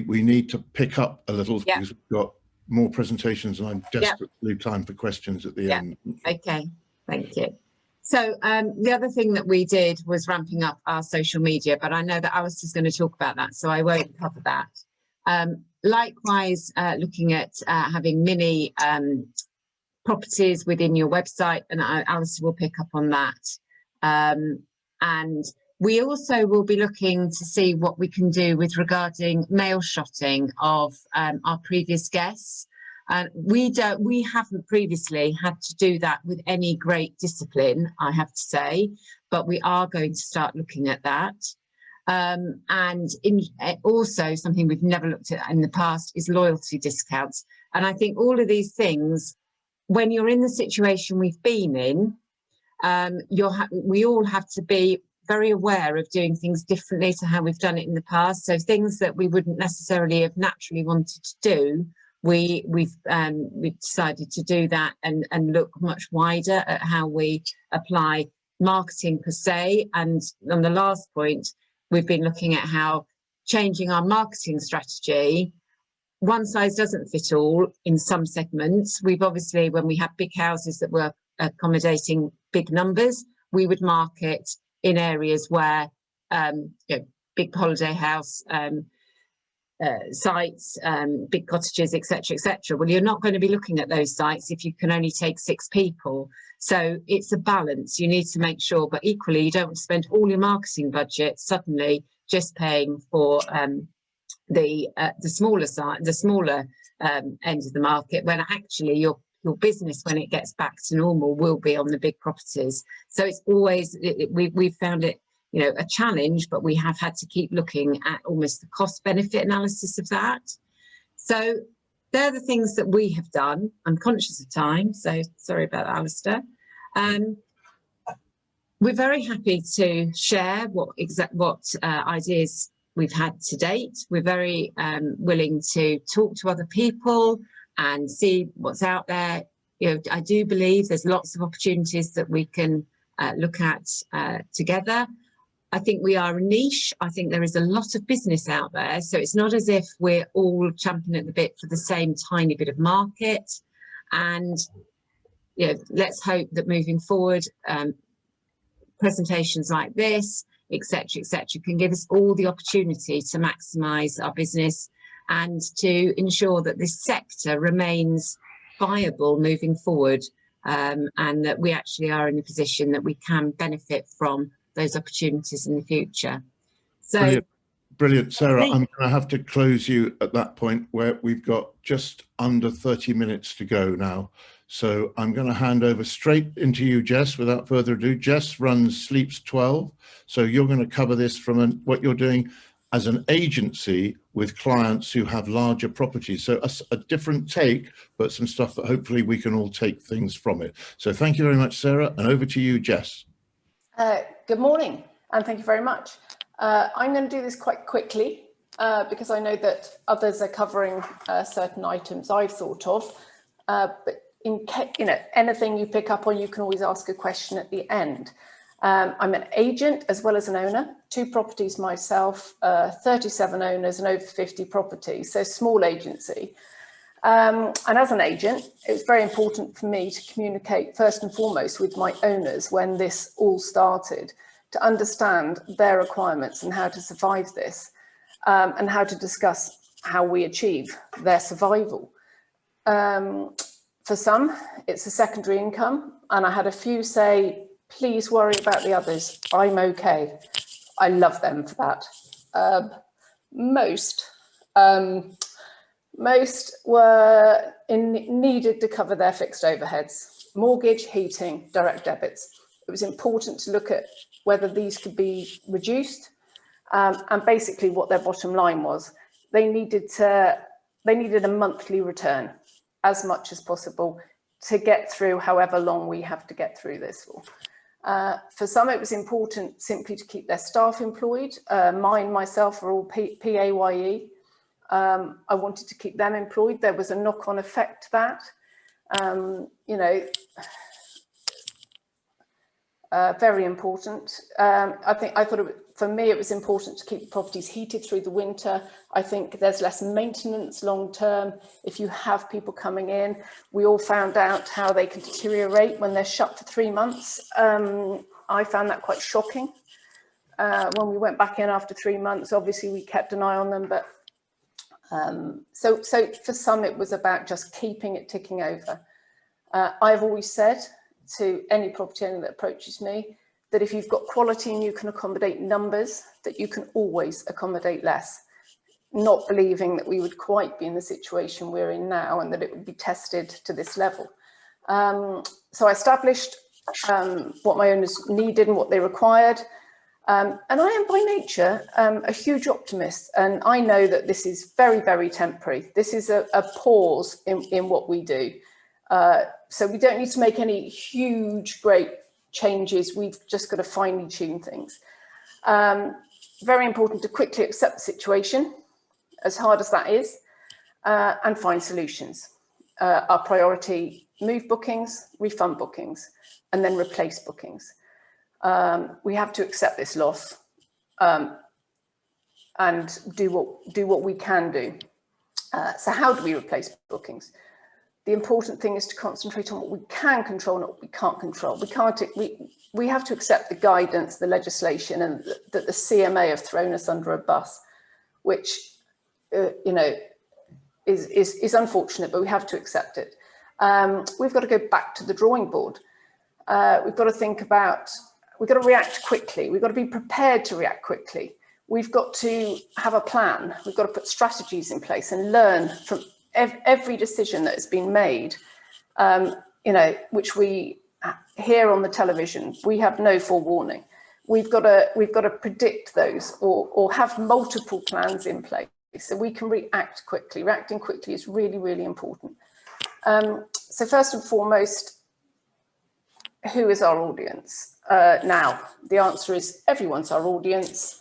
need to pick up a little, because we've got more presentations and I'm desperate to leave time for questions at the end. Okay, thank you. So the other thing that we did was ramping up our social media, but I know that Alistair's going to talk about that, so I won't cover that. Likewise, looking at having mini properties within your website, and Alistair will pick up on that. And we also will be looking to see what we can do with regarding mail shotting of our previous guests. We haven't previously had to do that with any great discipline, I have to say, but we are going to start looking at that. And also something we've never looked at in the past is loyalty discounts. And I think all of these things, when you're in the situation we've been in, we all have to be very aware of doing things differently to how we've done it in the past. So things that we wouldn't necessarily have naturally wanted to do, we've decided to do that and look much wider at how we apply marketing per se. And on the last point, we've been looking at how changing our marketing strategy, one size doesn't fit all in some segments. We've obviously, when we had big houses that were accommodating big numbers, we would market in areas where big holiday house sites, big cottages, etc., etc. Well, you're not going to be looking at those sites if you can only take 6 people. So it's a balance. You need to make sure, but equally, you don't want to spend all your marketing budget suddenly just paying for the smaller side, the smaller end of the market, when actually your business, when it gets back to normal, will be on the big properties. So it's always, we've found it, you know, a challenge, but we have had to keep looking at almost the cost benefit analysis of that. So they're the things that we have done. I'm conscious of time, so sorry about that, Alistair. We're very happy to share what ideas we've had to date. We're very willing to talk to other people and see what's out there. You know, I do believe there's lots of opportunities that we can look at together. I think we are a niche. I think there is a lot of business out there. So it's not as if we're all champing at the bit for the same tiny bit of market. And you know, let's hope that moving forward, presentations like this, etc., can give us all the opportunity to maximise our business and to ensure that this sector remains viable moving forward, and that we actually are in a position that we can benefit from those opportunities in the future. So brilliant. Sarah, I'm going to have to close you at that point where we've got just under 30 minutes to go now. So I'm going to hand over straight into you, Jess, without further ado. Jess runs Sleeps 12. So you're going to cover this from what you're doing as an agency with clients who have larger properties. So a different take, but some stuff that hopefully we can all take things from it. So thank you very much, Sarah, and over to you, Jess. Good morning, and thank you very much. I'm going to do this quite quickly because I know that others are covering certain items I've thought of, but in you know, anything you pick up on, you can always ask a question at the end. I'm an agent as well as an owner, 2 properties myself, 37 owners and over 50 properties, so small agency. And as an agent, it was very important for me to communicate first and foremost with my owners when this all started, to understand their requirements and how to survive this, and how to discuss how we achieve their survival. For some, it's a secondary income, and I had a few say, please worry about the others, I'm okay. I love them for that. Most were needed to cover their fixed overheads, mortgage, heating, direct debits. It was important to look at whether these could be reduced, and basically what their bottom line was. They needed a monthly return as much as possible to get through however long we have to get through this for. For some, it was important simply to keep their staff employed. Myself are all PAYE. I wanted to keep them employed. There was a knock-on effect to that. You know, very important. For me, it was important to keep the properties heated through the winter. I think there's less maintenance long-term if you have people coming in. We all found out how they can deteriorate when they're shut for 3 months. I found that quite shocking. When we went back in after 3 months, obviously we kept an eye on them, but so for some, it was about just keeping it ticking over. I've always said to any property owner that approaches me that if you've got quality and you can accommodate numbers, that you can always accommodate less, not believing that we would quite be in the situation we're in now and that it would be tested to this level. So I established what my owners needed and what they required. And I am by nature a huge optimist, and I know that this is very, very temporary. This is a pause in what we do. So we don't need to make any huge, great changes. We've just got to finely tune things. Very important to quickly accept the situation, as hard as that is, and find solutions. Our priority: move bookings, refund bookings, and then replace bookings. We have to accept this loss and do what we can do. So how do we replace bookings? The important thing is to concentrate on what we can control, not what we can't control. We have to accept the guidance, the legislation, and that the CMA have thrown us under a bus, which you know, is unfortunate, but we have to accept it. We've got to go back to the drawing board. We've got to think about, we've got to react quickly. We've got to be prepared to react quickly. We've got to have a plan. We've got to put strategies in place and learn from every decision that has been made, you know, which we hear on the television. We have no forewarning. We've got to predict those or have multiple plans in place so we can react quickly. Reacting quickly is really, really important. So first and foremost, who is our audience? Now, the answer is everyone's our audience.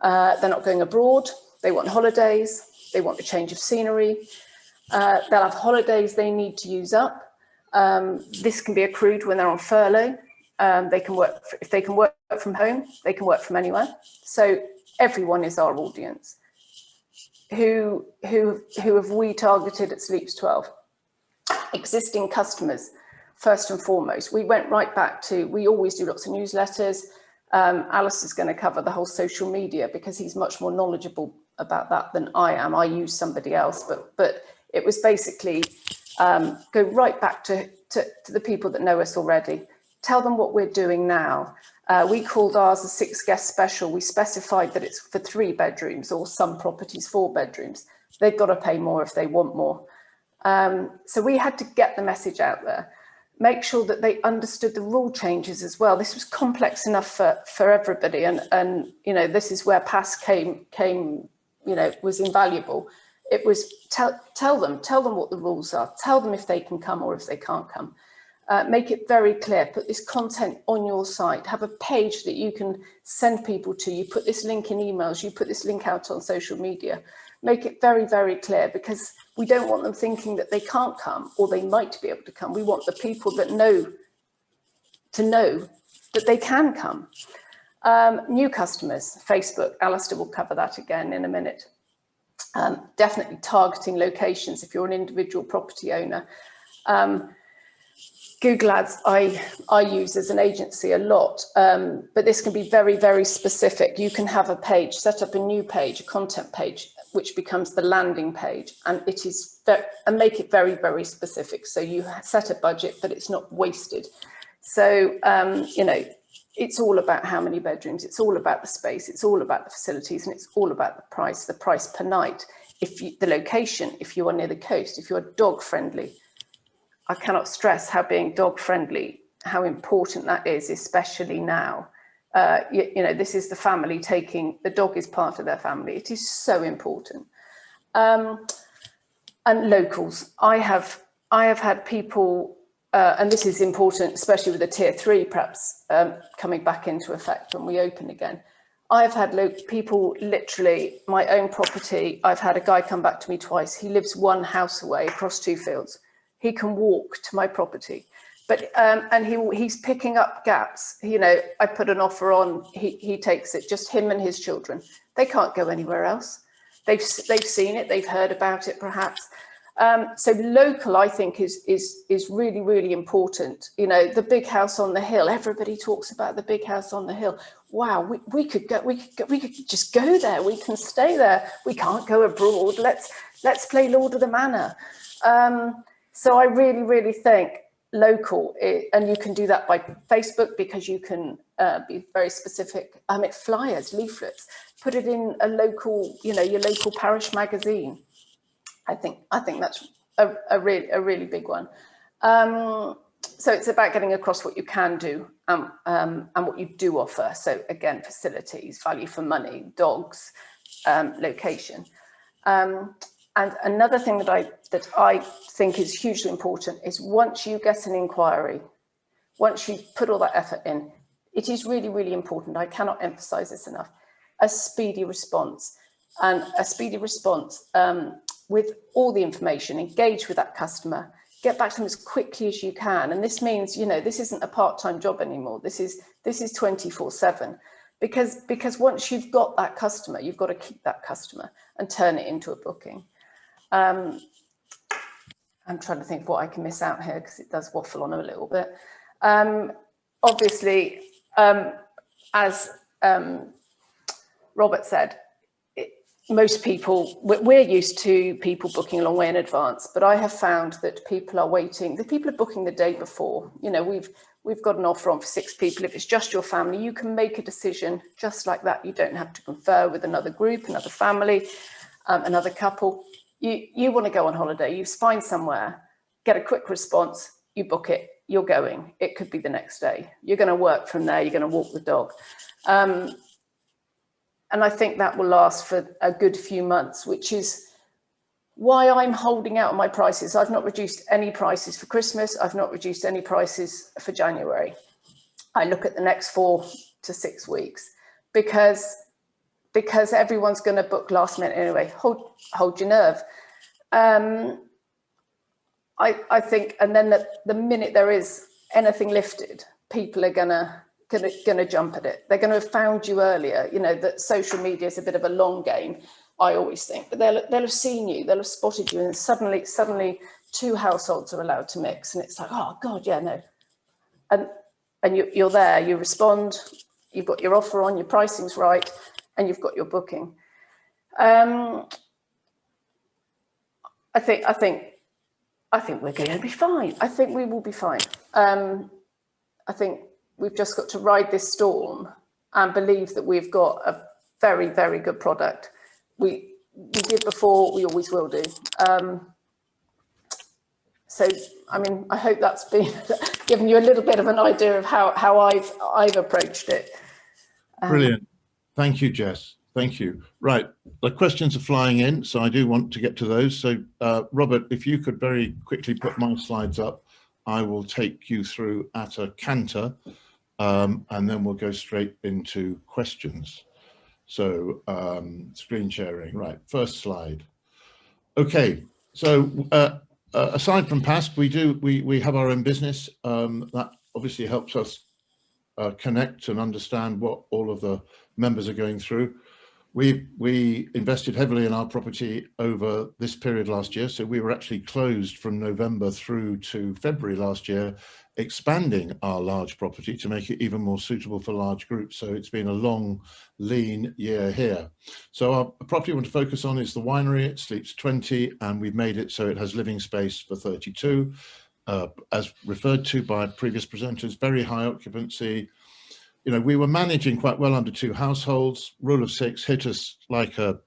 They're not going abroad. They want holidays. They want a change of scenery. They'll have holidays they need to use up. This can be accrued when they're on furlough. They can work, if they can work from home, they can work from anywhere. So everyone is our audience. Who have we targeted at Sleeps 12? Existing customers, first and foremost. We went right back to, we always do lots of newsletters. Alistair's going to cover the whole social media because he's much more knowledgeable about that than I am. I use somebody else, but it was basically go right back to the people that know us already. Tell them what we're doing now. We called ours a 6-guest special. We specified that it's for 3 bedrooms or some properties 4 bedrooms. They've got to pay more if they want more. So we had to get the message out there. Make sure that they understood the rule changes as well. This was complex enough for everybody, and you know, this is where PASC came, you know, was invaluable. It was tell them what the rules are. Tell them if they can come or if they can't come. Make it very clear. Put this content on your site. Have a page that you can send people to. You put this link in emails. You put this link out on social media. Make it very, very clear, because we don't want them thinking that they can't come or they might be able to come. We want the people that know to know that they can come. New customers, Facebook. Alistair will cover that again in a minute. Definitely targeting locations if you're an individual property owner. Google Ads I use as an agency a lot, but this can be very, very specific. You can have a page, set up a new page, a content page, which becomes the landing page, and it is and make it very, very specific. So you set a budget, but it's not wasted. So you know, it's all about how many bedrooms, it's all about the space, it's all about the facilities, and it's all about the price per night. The location, if you are near the coast, if you're dog friendly. I cannot stress how being dog friendly, how important that is, especially now. You know, this is the family the dog is part of their family. It is so important. And locals, I have had people, and this is important, especially with the tier 3 perhaps coming back into effect when we open again. I've had people, literally my own property. I've had a guy come back to me twice. He lives 1 house away across 2 fields. He can walk to my property, but and he's picking up gaps. You know, I put an offer on. He takes it. Just him and his children. They can't go anywhere else. They've seen it. They've heard about it, perhaps. So local, I think, is really, really important. You know, the big house on the hill. Everybody talks about the big house on the hill. Wow, we could just go there. We can stay there. We can't go abroad. Let's play Lord of the Manor. So I really, really think local, and you can do that by Facebook, because you can be very specific. Flyers, leaflets, put it in a local, you know, your local parish magazine. I think that's a really big one. So it's about getting across what you can do and what you do offer. So again, facilities, value for money, dogs, location. And another thing that I think is hugely important is, once you get an inquiry, once you put all that effort in, it is really, really important. I cannot emphasize this enough. A speedy response, and a speedy response with all the information. Engage with that customer, get back to them as quickly as you can. And this means, you know, this isn't a part-time job anymore. This is 24/7. Because once you've got that customer, you've got to keep that customer and turn it into a booking. I'm trying to think what I can miss out here, because it does waffle on a little bit. Obviously, as Robert said, most people, we're used to people booking a long way in advance, but I have found that people are waiting. The people are booking the day before. You know, we've got an offer on for 6 people. If it's just your family, you can make a decision just like that. You don't have to confer with another group, another family, another couple. You want to go on holiday, you find somewhere, get a quick response, you book it, you're going. It could be the next day. You're going to work from there, you're going to walk the dog. And I think that will last for a good few months, which is why I'm holding out on my prices. I've not reduced any prices for Christmas. I've not reduced any prices for January. I look at the next 4 to 6 weeks because everyone's going to book last minute anyway. Hold your nerve. I think, and then the minute there is anything lifted, people are gonna jump at it. They're going to have found you earlier. You know that social media is a bit of a long game, I always think, but they'll have seen you, they'll have spotted you, and suddenly 2 households are allowed to mix, and it's like, oh God, yeah, no, and you're there, you respond, you've got your offer on, your pricing's right, and you've got your booking. I think we're going to be fine. I think we will be fine. I think we've just got to ride this storm and believe that we've got a very, very good product. We did before, we always will do. So, I mean, I hope that's been given you a little bit of an idea of how I've approached it. Brilliant. Thank you, Jess. Thank you. Right, the questions are flying in, so I do want to get to those. So, Robert, if you could very quickly put my slides up, I will take you through at a canter, and then we'll go straight into questions. So, screen sharing, right, first slide. Okay, so aside from PASC, we have our own business. That obviously helps us connect and understand what all of the members are going through. We invested heavily in our property over this period last year. So we were actually closed from November through to February last year, expanding our large property to make it even more suitable for large groups. So it's been a long, lean year here. So our property we want to focus on is the winery. It sleeps 20, and we've made it so it has living space for 32. As referred to by previous presenters, very high occupancy. You know, we were managing quite well under 2 households. Rule of 6 hit us like a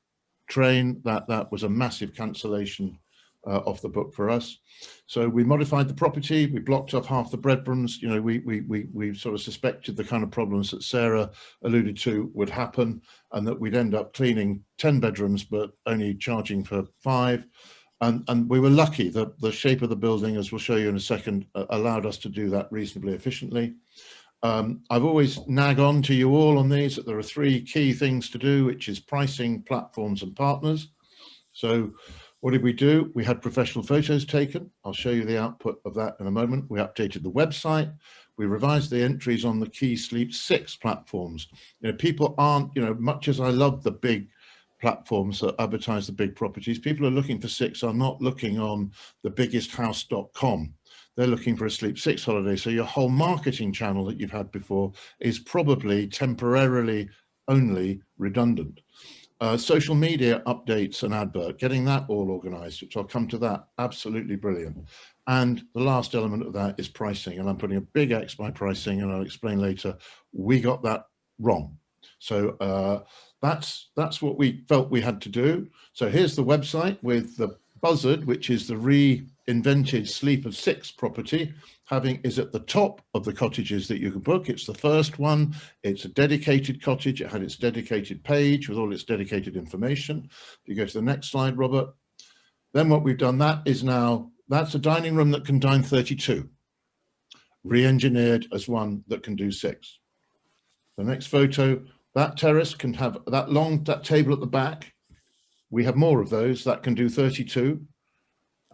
train. That was a massive cancellation off the book for us. So we modified the property. We blocked off half the breadrooms. You know, we sort of suspected the kind of problems that Sarah alluded to would happen, and that we'd end up cleaning 10 bedrooms but only charging for 5. And we were lucky that the shape of the building, as we'll show you in a second, allowed us to do that reasonably efficiently. I've always nag on to you all on these that there are 3 key things to do, which is pricing, platforms, and partners. So what did we do? We had professional photos taken. I'll show you the output of that in a moment. We updated the website. We revised the entries on the key Sleep 6 platforms. You know, people aren't, you know, much as I love the big platforms that advertise the big properties, people are looking for 6 are not looking on the biggesthouse.com. They're looking for a Sleep 6 holiday. So your whole marketing channel that you've had before is probably temporarily only redundant. Social media updates and advert, getting that all organized, which I'll come to that, absolutely brilliant. And the last element of that is pricing. And I'm putting a big X by pricing, and I'll explain later, we got that wrong. So that's what we felt we had to do. So here's the website with the buzzard, which is the reinvented Sleep of 6 property, is at the top of the cottages that you can book. It's the first one. It's a dedicated cottage. It had its dedicated page with all its dedicated information. If you go to the next slide, Robert, then what we've done, that is now, that's a dining room that can dine 32, re-engineered as one that can do 6. The next photo, that terrace can have that table at the back. We have more of those that can do 32,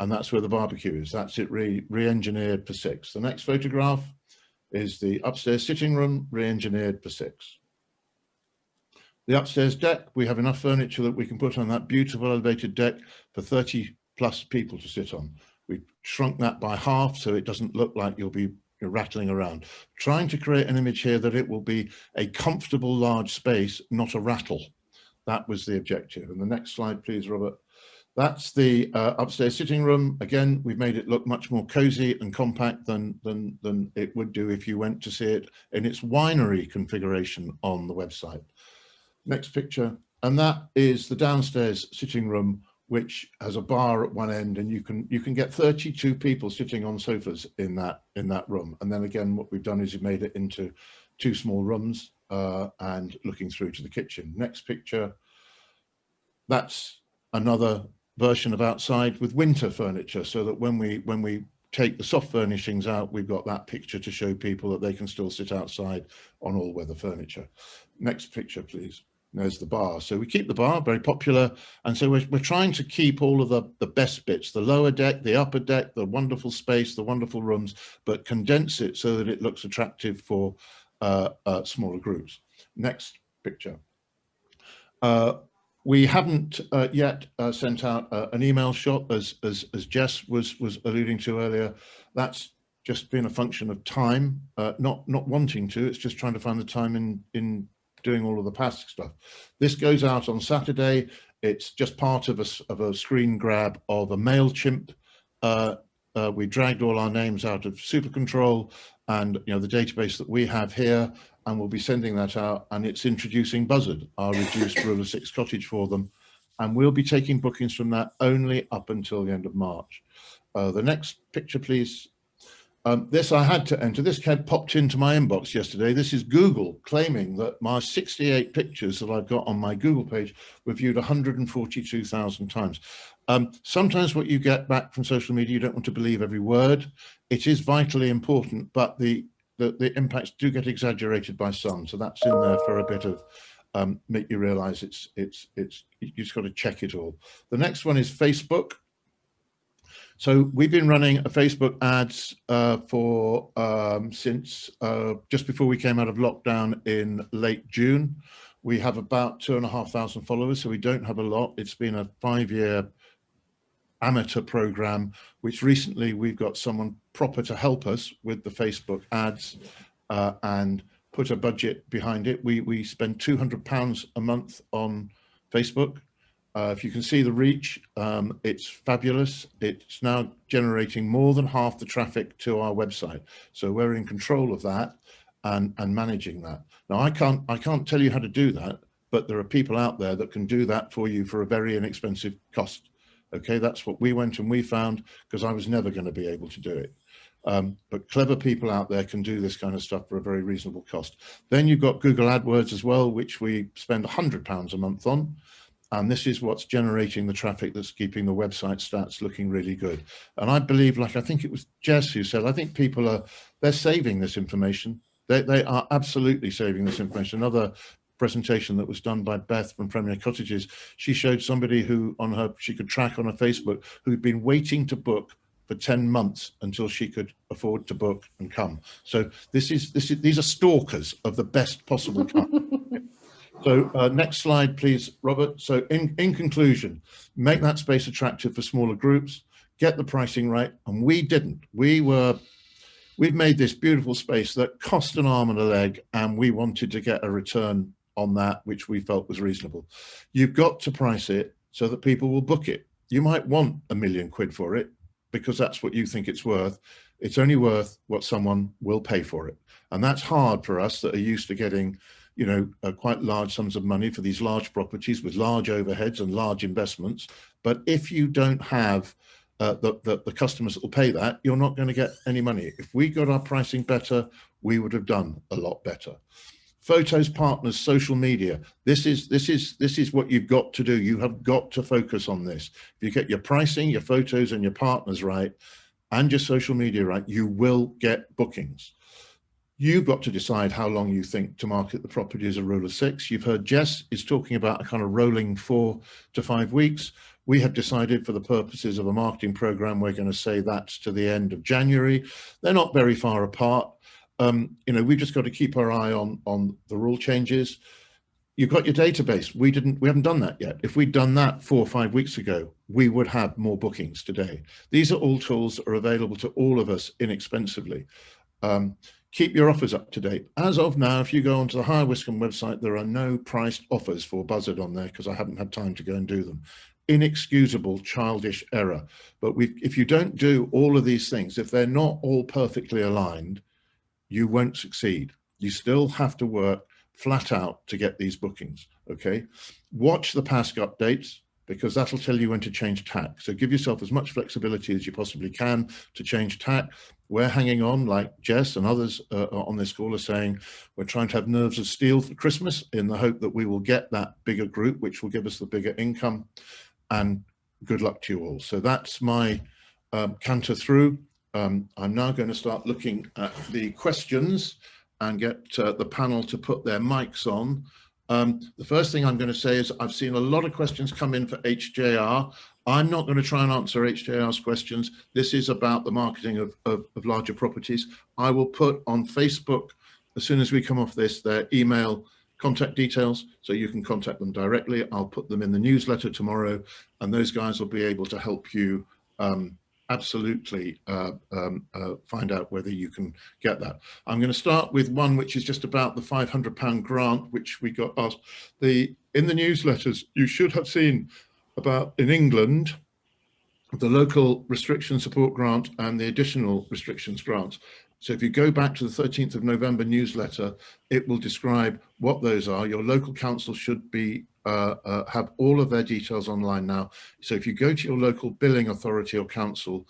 and that's where the barbecue is. That's it, re-engineered for 6. The next photograph is the upstairs sitting room, re-engineered for 6. The upstairs deck, we have enough furniture that we can put on that beautiful elevated deck for 30 plus people to sit on. We shrunk that by half so it doesn't look like you'll be rattling around. Trying to create an image here that it will be a comfortable large space, not a rattle. that was the objective. And the next slide, please, Robert. That's the upstairs sitting room. Again, we've made it look much more cozy and compact than it would do if you went to see it in its winery configuration on the website. Next picture. And that is the downstairs sitting room, which has a bar at one end, and you can get 32 people sitting on sofas in that room. And then again, what we've done is we've made it into 2 small rooms and looking through to the kitchen. Next picture. That's another version of outside with winter furniture, so that when we take the soft furnishings out, we've got that picture to show people that they can still sit outside on all weather furniture. Next picture, please. There's the bar. So we keep the bar, very popular. And so we're trying to keep all of the best bits, the lower deck, the upper deck, the wonderful space, the wonderful rooms, but condense it so that it looks attractive for smaller groups. Next picture. We haven't yet sent out an email shot, as Jess was alluding to earlier. That's just been a function of time, not wanting to. It's just trying to find the time in doing all of the PASC stuff. This goes out on Saturday. It's just part of a screen grab of a MailChimp. We dragged all our names out of SuperControl and the database that we have here, and we'll be sending that out, and it's introducing Buzzard, our reduced Rule of 6 cottage for them, and we'll be taking bookings from that only up until the end of March. The next picture, please. This I had to enter. This popped into my inbox yesterday. This is Google claiming that my 68 pictures that I've got on my Google page were viewed 142,000 times. Sometimes what you get back from social media, you don't want to believe every word. It is vitally important, but the impacts do get exaggerated by some. So that's in there for a bit of make you realize you just got to check it all. The next one is Facebook. So we've been running a Facebook ads since just before we came out of lockdown in late June. We have about 2,500 followers, so we don't have a lot. It's been a 5-year amateur program, which recently we've got someone proper to help us with the Facebook ads and put a budget behind it. We spend £200 a month on Facebook. If you can see the reach, it's fabulous. It's now generating more than half the traffic to our website. So we're in control of that and managing that. Now, I can't tell you how to do that, but there are people out there that can do that for you for a very inexpensive cost. Okay, that's what we went and we found, because I was never going to be able to do it. But clever people out there can do this kind of stuff for a very reasonable cost. Then you've got Google AdWords as well, which we spend £100 a month on. And this is what's generating the traffic that's keeping the website stats looking really good. And I believe, like I think it was Jess who said, I think people they're saving this information. They are absolutely saving this information. Another presentation that was done by Beth from Premier Cottages, she showed somebody who she could track on her Facebook who'd been waiting to book for 10 months until she could afford to book and come. So these are stalkers of the best possible kind. So next slide, please, Robert. So in conclusion, make that space attractive for smaller groups, get the pricing right. And we didn't. We've made this beautiful space that cost an arm and a leg, and we wanted to get a return on that, which we felt was reasonable. You've got to price it so that people will book it. You might want £1 million for it because that's what you think it's worth. It's only worth what someone will pay for it. And that's hard for us that are used to getting quite large sums of money for these large properties with large overheads and large investments. But if you don't have the customers that will pay that, you're not going to get any money. If we got our pricing better, we would have done a lot better. Photos, partners, social media. This is what you've got to do. You have got to focus on this. If you get your pricing, your photos, and your partners right, and your social media right, you will get bookings. You've got to decide how long you think to market the property as a rule of 6. You've heard Jess is talking about a kind of rolling 4 to 5 weeks. We have decided for the purposes of a marketing program, we're going to say that's to the end of January. They're not very far apart. We've just got to keep our eye on the rule changes. You've got your database. We haven't done that yet. If we'd done that 4 or 5 weeks ago, we would have more bookings today. These are all tools that are available to all of us inexpensively. Keep your offers up to date. As of now, if you go onto the Hire Wiscombe website, there are no priced offers for Buzzard on there because I haven't had time to go and do them. Inexcusable childish error. But if you don't do all of these things, if they're not all perfectly aligned, you won't succeed. You still have to work flat out to get these bookings, okay? Watch the PASC updates, because that'll tell you when to change tack. So give yourself as much flexibility as you possibly can to change tack. We're hanging on, like Jess and others on this call are saying, we're trying to have nerves of steel for Christmas in the hope that we will get that bigger group, which will give us the bigger income, and good luck to you all. So that's my canter through. I'm now going to start looking at the questions and get the panel to put their mics on. The first thing I'm going to say is I've seen a lot of questions come in for HJR. I'm not going to try and answer HJR's questions. This is about the marketing of larger properties. I will put on Facebook, as soon as we come off this, their email contact details, so you can contact them directly. I'll put them in the newsletter tomorrow, and those guys will be able to help you absolutely find out whether you can get that. I'm going to start with one which is just about the £500 grant, which we got asked. In the newsletters, you should have seen about, in England, the local restriction support grant and the additional restrictions grants. So if you go back to the 13th of November newsletter, it will describe what those are. Your local council should be have all of their details online now. So if you go to your local billing authority or council,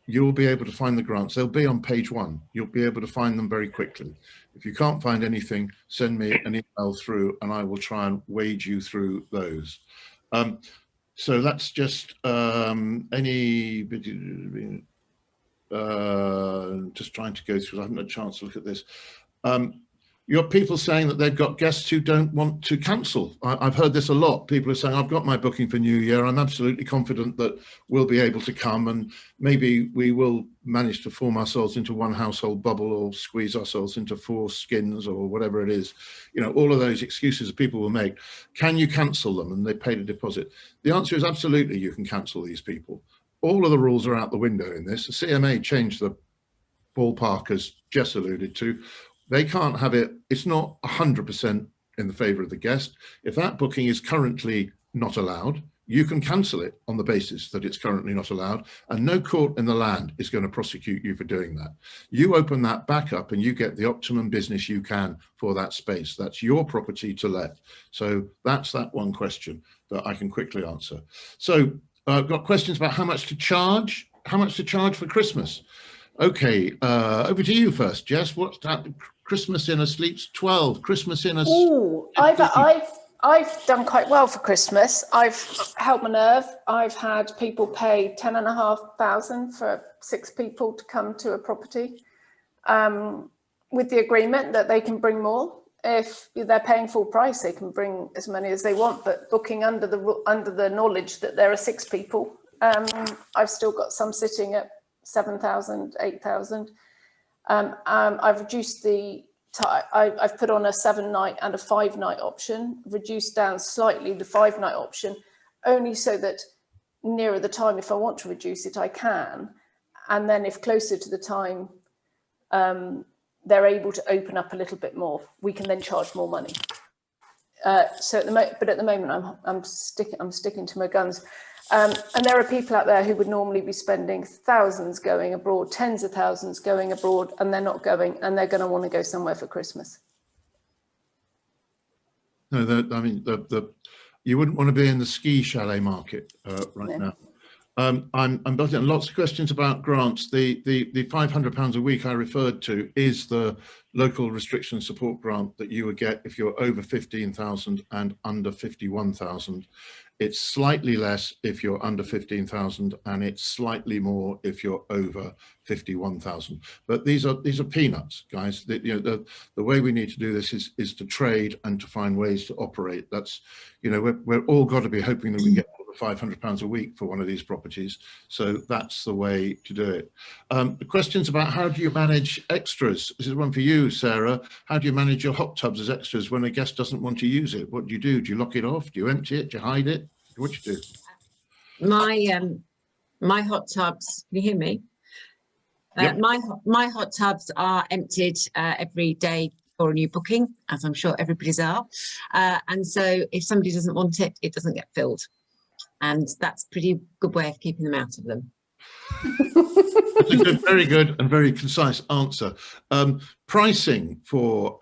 you'll be able to find the grants. They'll be on page 1. You'll be able to find them very quickly. If you can't find anything, send me an email through and I will try and wade you through those. So that's just just trying to go through, I haven't had a chance to look at this. You have people saying that they've got guests who don't want to cancel. I've heard this a lot. People are saying, I've got my booking for New Year. I'm absolutely confident that we'll be able to come, and maybe we will manage to form ourselves into one household bubble or squeeze ourselves into 4 skins or whatever it is. You know, all of those excuses people will make. Can you cancel them? And they paid a deposit. The answer is absolutely you can cancel these people. All of the rules are out the window in this. The CMA changed the ballpark, as Jess alluded to. They can't have it. It's not 100% in the favour of the guest. If that booking is currently not allowed, you can cancel it on the basis that it's currently not allowed, and no court in the land is going to prosecute you for doing that. You open that back up and you get the optimum business you can for that space. That's your property to let. So that's that one question that I can quickly answer. So I've got questions about how much to charge for Christmas. Okay, over to you first, Jess. What's that? Christmas in a Sleeps 12. Christmas in a. Ooh, I've done quite well for Christmas. I've held my nerve. I've had people pay £10,500 for 6 people to come to a property, with the agreement that they can bring more. If they're paying full price, they can bring as many as they want, but booking under the knowledge that there are 6 people. I've still got some sitting at 7,000, 8,000. I've reduced I've put on a 7-night and a 5-night option, reduced down slightly the 5-night option, only so that nearer the time, if I want to reduce it, I can. And then if closer to the time, they're able to open up a little bit more, we can then charge more money. So at the moment, I'm sticking to my guns. And there are people out there who would normally be spending thousands going abroad, tens of thousands going abroad, and they're not going, and they're going to want to go somewhere for Christmas. No, I mean, you wouldn't want to be in the ski chalet market right now. I'm getting lots of questions about grants. The £500 a week I referred to is the local restriction support grant that you would get if you're over 15,000 and under 51,000. It's slightly less if you're under 15,000, and it's slightly more if you're over 51,000. But these are peanuts, guys. The way we need to do this is to trade and to find ways to operate. That's, we're all got to be hoping that we get £500 a week for one of these properties. So that's the way to do it. The questions about how do you manage extras? This is one for you, Sarah. How do you manage your hot tubs as extras when a guest doesn't want to use it? What do you do? Do you lock it off? Do you empty it? Do you hide it? What do you do? My hot tubs, can you hear me? Yep. My hot tubs are emptied every day for a new booking, as I'm sure everybody's are. And so if somebody doesn't want it, it doesn't get filled. And that's a pretty good way of keeping them out of them. That's a good, very good and very concise answer. Pricing for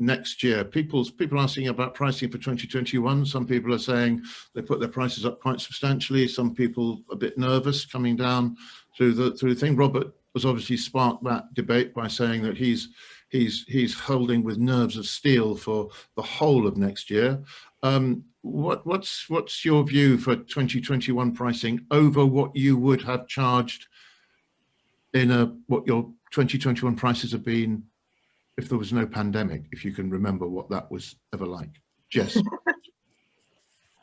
next year. People asking about pricing for 2021. Some people are saying they put their prices up quite substantially. Some people a bit nervous coming down through the thing. Robert has obviously sparked that debate by saying that he's holding with nerves of steel for the whole of next year. What's your view for 2021 pricing over what you would have charged in what your 2021 prices have been if there was no pandemic, if you can remember what that was ever like? Jess.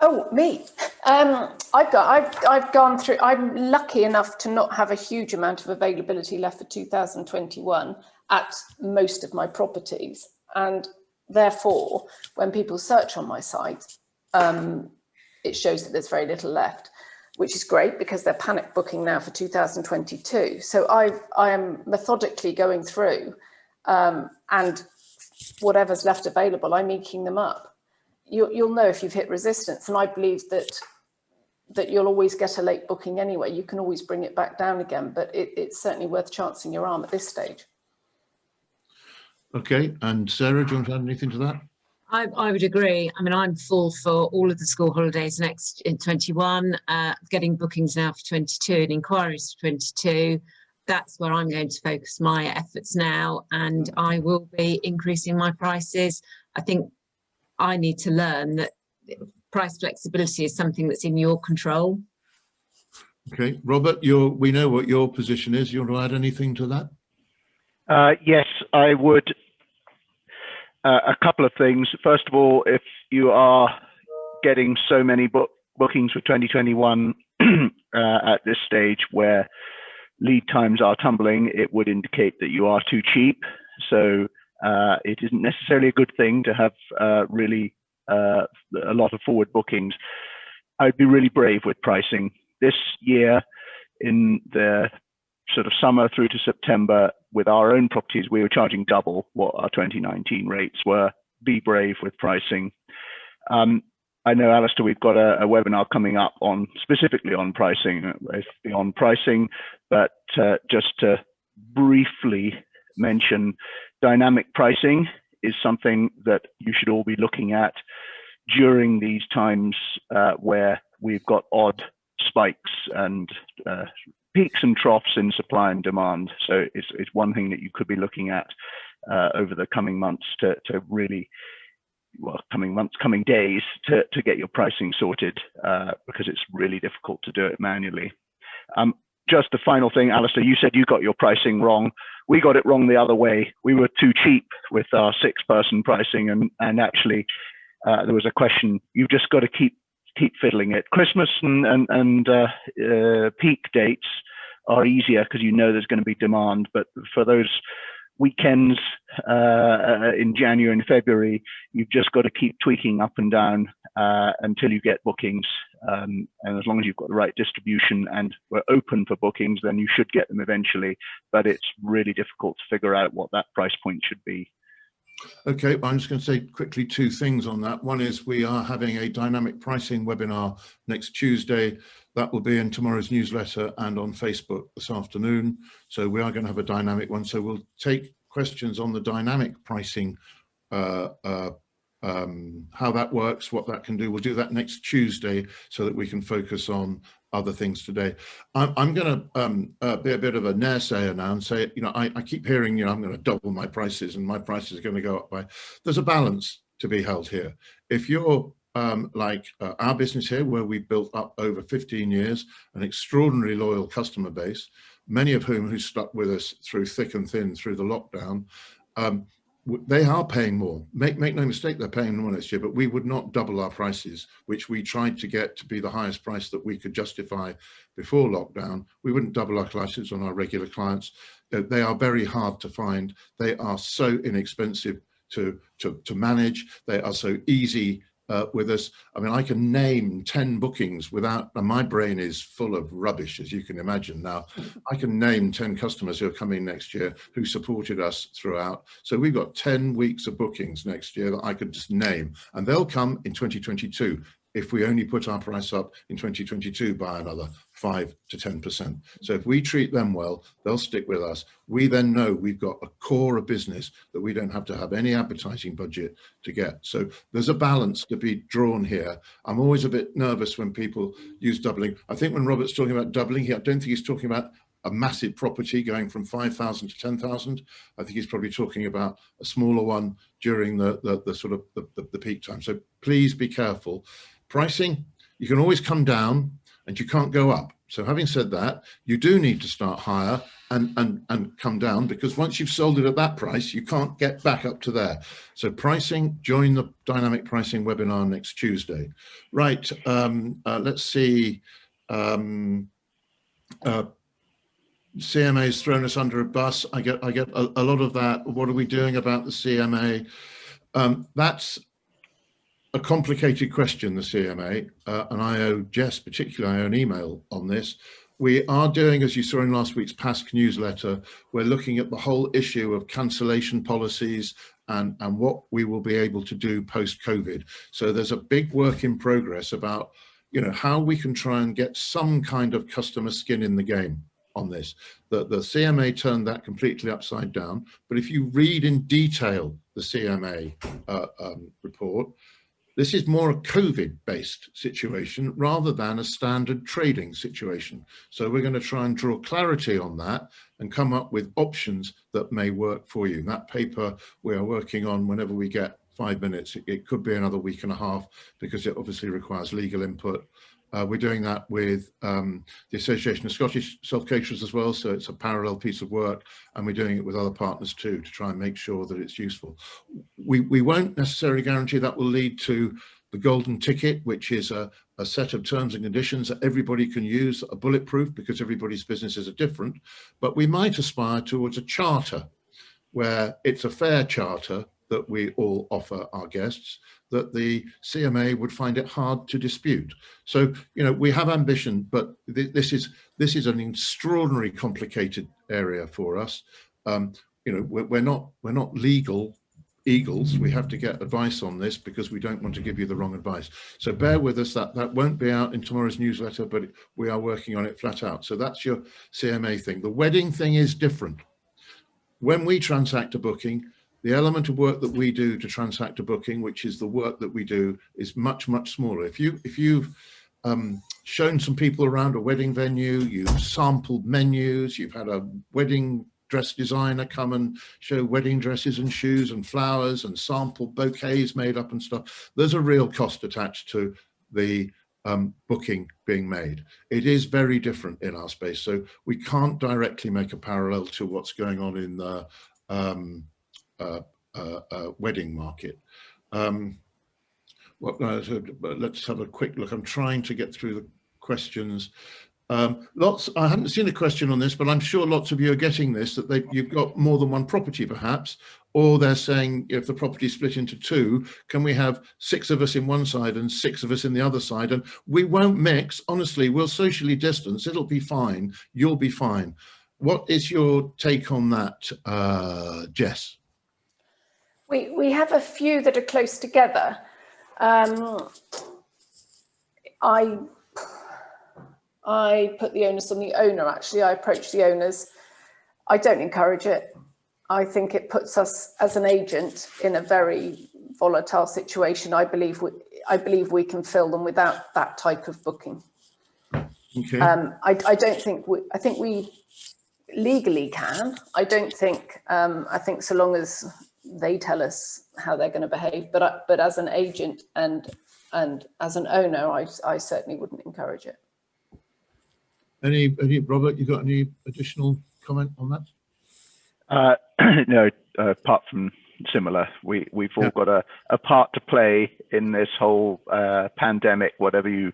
Oh, me. I've gone through, I'm lucky enough to not have a huge amount of availability left for 2021 at most of my properties. And therefore, when people search on my site, it shows that there's very little left, which is great because they're panic booking now for 2022. So I am methodically going through and whatever's left available, I'm eking them up. You'll know if you've hit resistance, and I believe that you'll always get a late booking anyway. You can always bring it back down again, but it's certainly worth chancing your arm at this stage. Okay, and Sarah, do you want to add anything to that? I would agree. I mean, I'm full for all of the school holidays next in 21, getting bookings now for 22 and inquiries for 22. That's where I'm going to focus my efforts now, and I will be increasing my prices. I think I need to learn that price flexibility is something that's in your control. Okay, Robert, we know what your position is. You want to add anything to that? Yes, I would. A couple of things. First of all, if you are getting so many bookings for 2021 at this stage where lead times are tumbling, it would indicate that you are too cheap. So it isn't necessarily a good thing to have really a lot of forward bookings. I'd be really brave with pricing. This year, in the sort of summer through to September, with our own properties, we were charging double what our 2019 rates were. Be brave with pricing. I know, Alistair, we've got a webinar coming up specifically on pricing, beyond pricing, but just to briefly mention, dynamic pricing is something that you should all be looking at during these times where we've got odd spikes and peaks and troughs in supply and demand. So it's one thing that you could be looking at over the coming months to really, well, coming days to get your pricing sorted because it's really difficult to do it manually. Just the final thing, Alistair, you said you got your pricing wrong. We got it wrong the other way. We were too cheap with our 6-person pricing, and actually there was a question. You've just got to keep fiddling it. Christmas and peak dates are easier because you know there's going to be demand, but for those weekends in January and February, you've just got to keep tweaking up and down until you get bookings. And as long as you've got the right distribution and we're open for bookings, then you should get them eventually. But it's really difficult to figure out what that price point should be. Okay, I'm just going to say quickly 2 things on that. One is we are having a dynamic pricing webinar next Tuesday. That will be in tomorrow's newsletter and on Facebook this afternoon. So we are going to have a dynamic one. So we'll take questions on the dynamic pricing, how that works, what that can do. We'll do that next Tuesday so that we can focus on other things today. I'm going to be a bit of a naysayer now and say, I keep hearing, I'm going to double my prices and my prices are going to go up by. There's a balance to be held here. If you're like our business here, where we've built up over 15 years, an extraordinarily loyal customer base, many of who stuck with us through thick and thin through the lockdown, they are paying more. Make no mistake, they're paying more next year, but we would not double our prices, which we tried to get to be the highest price that we could justify before lockdown. We wouldn't double our prices on our regular clients. They are very hard to find. They are so inexpensive to manage. They are so easy with us. I mean, I can name 10 bookings without, and my brain is full of rubbish, as you can imagine. Now, I can name 10 customers who are coming next year who supported us throughout. So we've got 10 weeks of bookings next year that I could just name, and they'll come in 2022 if we only put our price up in 2022 by another 5 to 10%. So if we treat them well, they'll stick with us. We then know we've got a core of business that we don't have to have any advertising budget to get. So there's a balance to be drawn here. I'm always a bit nervous when people use doubling. I think when Robert's talking about doubling here, I don't think he's talking about a massive property going from 5,000 to 10,000. I think he's probably talking about a smaller one during the sort of the peak time. So please be careful. Pricing, you can always come down and you can't go up. So having said that, you do need to start higher and come down, because once you've sold it at that price, you can't get back up to there. So pricing, join the dynamic pricing webinar next Tuesday. Right, let's see. CMA's thrown us under a bus. I get a lot of that. What are we doing about the CMA? That's a complicated question, the CMA, and I owe Jess particularly an email on this. We are doing, as you saw in last week's PASC newsletter, we're looking at the whole issue of cancellation policies and what we will be able to do post-COVID. So there's a big work in progress about, you know, how we can try and get some kind of customer skin in the game on this. The CMA turned that completely upside down, but if you read in detail the CMA report, this is more a COVID-based situation rather than a standard trading situation. So we're going to try and draw clarity on that and come up with options that may work for you. That paper we are working on whenever we get 5 minutes. It could be another week and a half because it obviously requires legal input. We're doing that with the Association of Scottish Self-Caterers as well, so it's a parallel piece of work, and we're doing it with other partners too to try and make sure that it's useful. We won't necessarily guarantee that will lead to the golden ticket, which is a set of terms and conditions that everybody can use, that are bulletproof, because everybody's businesses are different, but we might aspire towards a charter where it's a fair charter that we all offer our guests, that the CMA would find it hard to dispute. So, you know, we have ambition, but this is an extraordinarily complicated area for us. You know, we're not legal eagles. We have to get advice on this because we don't want to give you the wrong advice. So bear with us. That won't be out in tomorrow's newsletter, but we are working on it flat out. So that's your CMA thing. The wedding thing is different. When we transact a booking, the element of work that we do to transact a booking, which is the work that we do, is much, much smaller. If you've shown some people around a wedding venue, you've sampled menus, you've had a wedding dress designer come and show wedding dresses and shoes and flowers and sample bouquets made up and stuff, there's a real cost attached to the booking being made. It is very different in our space, so we can't directly make a parallel to what's going on in the wedding market. Let's have a quick look. I'm trying to get through the questions. I haven't seen a question on this, but I'm sure lots of you are getting this, that you've got more than one property perhaps, or they're saying if the property is split into two, can we have 6 of us in one side and 6 of us in the other side? And we won't mix, honestly, we'll socially distance, it'll be fine, you'll be fine. What is your take on that, Jess? We have a few that are close together. I put the onus on the owner, actually. I approached the owners. I don't encourage it. I think it puts us as an agent in a very volatile situation. I believe we can fill them without that type of booking. Okay. I don't think I think we legally can. I don't think, I think so long as they tell us how they're going to behave, but as an agent and as an owner, I certainly wouldn't encourage it. Any Robert, you got any additional comment on that? No, apart from similar, we've all got a part to play in this whole pandemic. Whatever your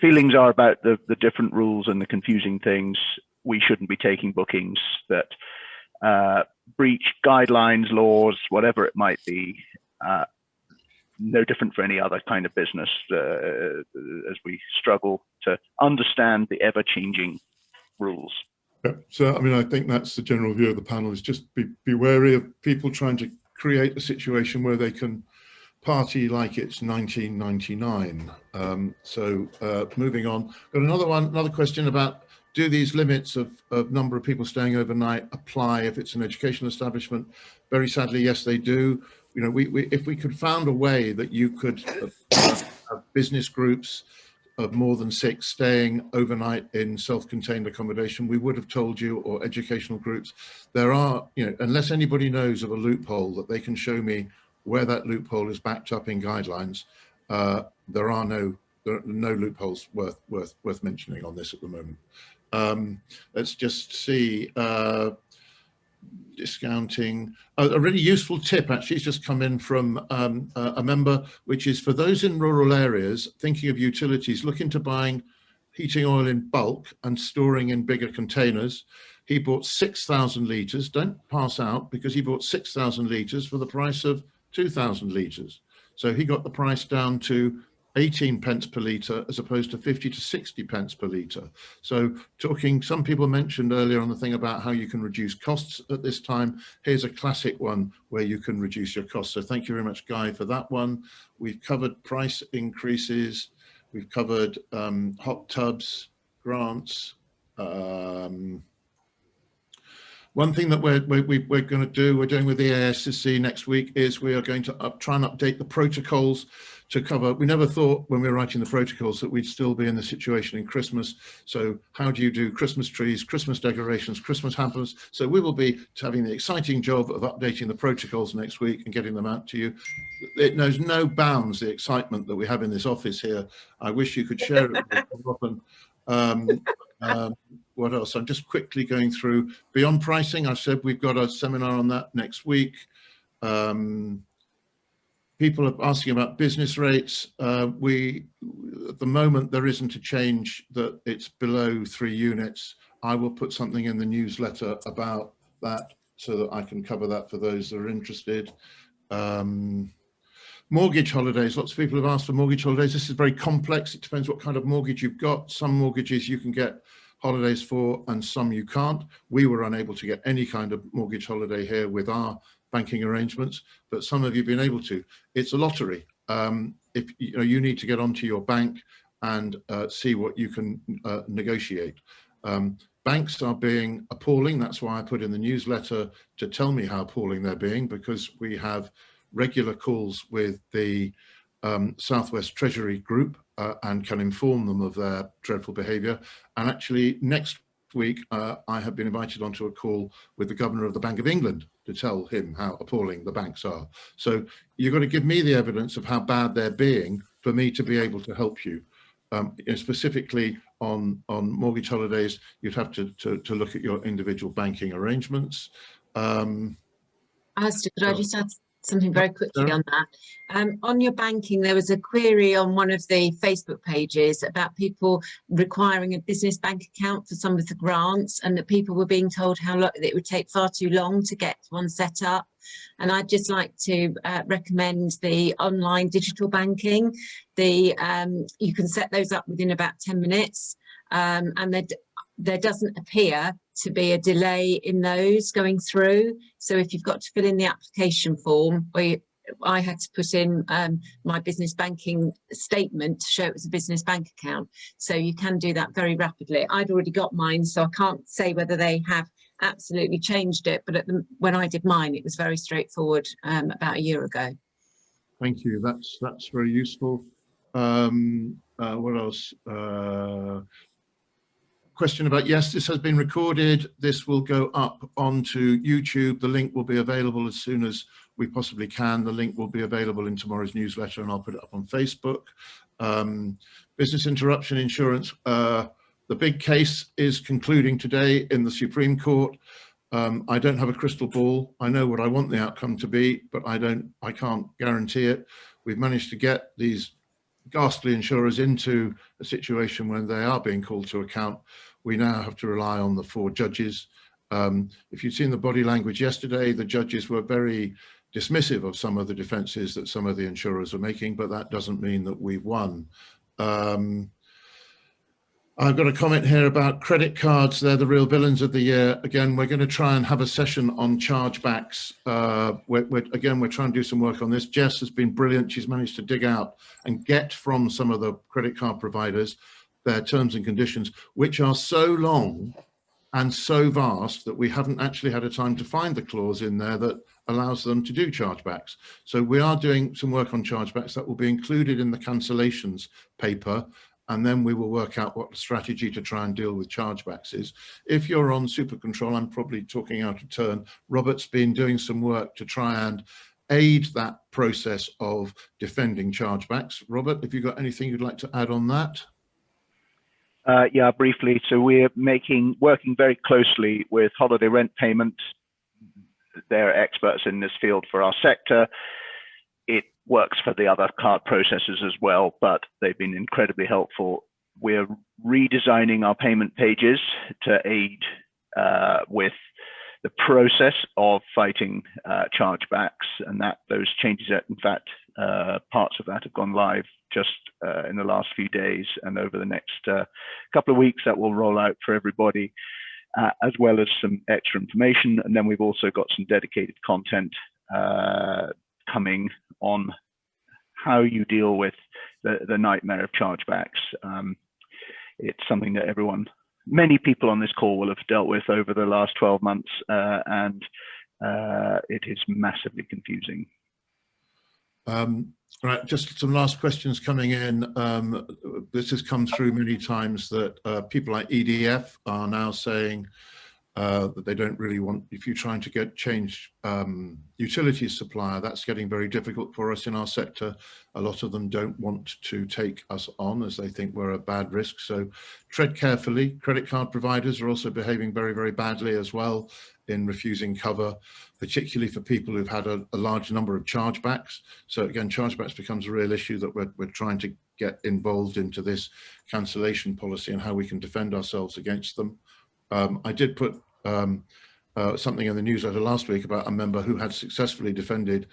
feelings are about the different rules and the confusing things, we shouldn't be taking bookings that breach guidelines, laws, whatever it might be. no different for any other kind of business as we struggle to understand the ever-changing rules. Yeah. So, I mean, I think that's the general view of the panel, is just be wary of people trying to create a situation where they can party like it's 1999. Moving on, got another question about, do these limits of number of people staying overnight apply if it's an educational establishment? Very sadly, yes, they do. You know, if we could found a way that you could have business groups of more than 6 staying overnight in self-contained accommodation, we would have told you, or educational groups. There are, you know, unless anybody knows of a loophole that they can show me where that loophole is backed up in guidelines, there are no loopholes worth mentioning on this at the moment. Let's just see. Discounting, a really useful tip actually has just come in from a member, which is for those in rural areas thinking of utilities, look into buying heating oil in bulk and storing in bigger containers. He bought 6,000 litres, don't pass out, because he bought 6,000 litres for the price of 2,000 litres. So he got the price down to 18 pence per litre as opposed to 50 to 60 pence per litre. So talking, some people mentioned earlier on the thing about how you can reduce costs at this time. Here's a classic one where you can reduce your costs. So thank you very much, Guy, for that one. We've covered price increases. We've covered hot tubs, grants. One thing that we're going to do, we're doing with the ASCC next week, is we are going to try and update the protocols to cover. We never thought when we were writing the protocols that we'd still be in the situation in Christmas. So how do you do Christmas trees, Christmas decorations, Christmas hampers? So we will be having the exciting job of updating the protocols next week and getting them out to you. It knows no bounds, the excitement that we have in this office here. I wish you could share it more often. What else? I'm just quickly going through beyond pricing. I said we've got a seminar on that next week. People are asking about business rates. At the moment, there isn't a change that it's below 3 units. I will put something in the newsletter about that so that I can cover that for those that are interested. Mortgage holidays. Lots of people have asked for mortgage holidays. This is very complex. It depends what kind of mortgage you've got. Some mortgages you can get holidays for and some you can't. We were unable to get any kind of mortgage holiday here with our banking arrangements, but some of you have been able to. It's a lottery. If you need to get onto your bank and see what you can negotiate. Banks are being appalling. That's why I put in the newsletter to tell me how appalling they're being, because we have regular calls with the Southwest Treasury Group and can inform them of their dreadful behaviour. And actually next week I have been invited onto a call with the Governor of the Bank of England to tell him how appalling the banks are. So you've got to give me the evidence of how bad they're being for me to be able to help you. Specifically on mortgage holidays, you'd have to look at your individual banking arrangements. Alistair, could I just add something very quickly on that? On your banking, there was a query on one of the Facebook pages about people requiring a business bank account for some of the grants, and that people were being told how long it would take far too long to get one set up. And I'd just like to recommend the online digital banking. You can set those up within about 10 minutes, and there doesn't appear to be a delay in those going through. So if you've got to fill in the application form, where I had to put in my business banking statement to show it was a business bank account. So you can do that very rapidly. I'd already got mine, so I can't say whether they have absolutely changed it, but when I did mine, it was very straightforward about a year ago. Thank you. That's very useful. What else? Question about, yes, this has been recorded. This will go up onto YouTube. The link will be available as soon as we possibly can. The link will be available in tomorrow's newsletter, and I'll put it up on Facebook. Business interruption insurance. The big case is concluding today in the Supreme Court. I don't have a crystal ball. I know what I want the outcome to be, but I can't guarantee it. We've managed to get these ghastly insurers into a situation when they are being called to account. We now have to rely on the 4 judges. If you'd seen the body language yesterday, the judges were very dismissive of some of the defences that some of the insurers are making, but that doesn't mean that we've won. I've got a comment here about credit cards. They're the real villains of the year. Again, we're going to try and have a session on chargebacks. We're trying to do some work on this. Jess has been brilliant. She's managed to dig out and get from some of the credit card providers their terms and conditions, which are so long and so vast that we haven't actually had a time to find the clause in there that allows them to do chargebacks. So we are doing some work on chargebacks that will be included in the cancellations paper, and then we will work out what the strategy to try and deal with chargebacks is. If you're on SuperControl, I'm probably talking out of turn. Robert's been doing some work to try and aid that process of defending chargebacks. Robert, have you got anything you'd like to add on that? Yeah, briefly. So we're working very closely with Holiday Rent Payment. They're experts in this field for our sector. It works for the other card processors as well, but they've been incredibly helpful. We're redesigning our payment pages to aid with the process of fighting chargebacks, and those changes, in fact, parts of that have gone live just in the last few days, and over the next couple of weeks that will roll out for everybody, as well as some extra information. And then we've also got some dedicated content coming on how you deal with the nightmare of chargebacks. It's something that many people on this call will have dealt with over the last 12 months, and it is massively confusing. Right, just some last questions coming in. This has come through many times that people like EDF are now saying that they don't really want, if you're trying to change utilities supplier, that's getting very difficult for us in our sector. A lot of them don't want to take us on as they think we're a bad risk. So tread carefully. Credit card providers are also behaving very, very badly as well in refusing cover, particularly for people who've had a large number of chargebacks. So again, chargebacks becomes a real issue that we're trying to get involved into this cancellation policy and how we can defend ourselves against them. I did put something in the newsletter last week about a member who had successfully defended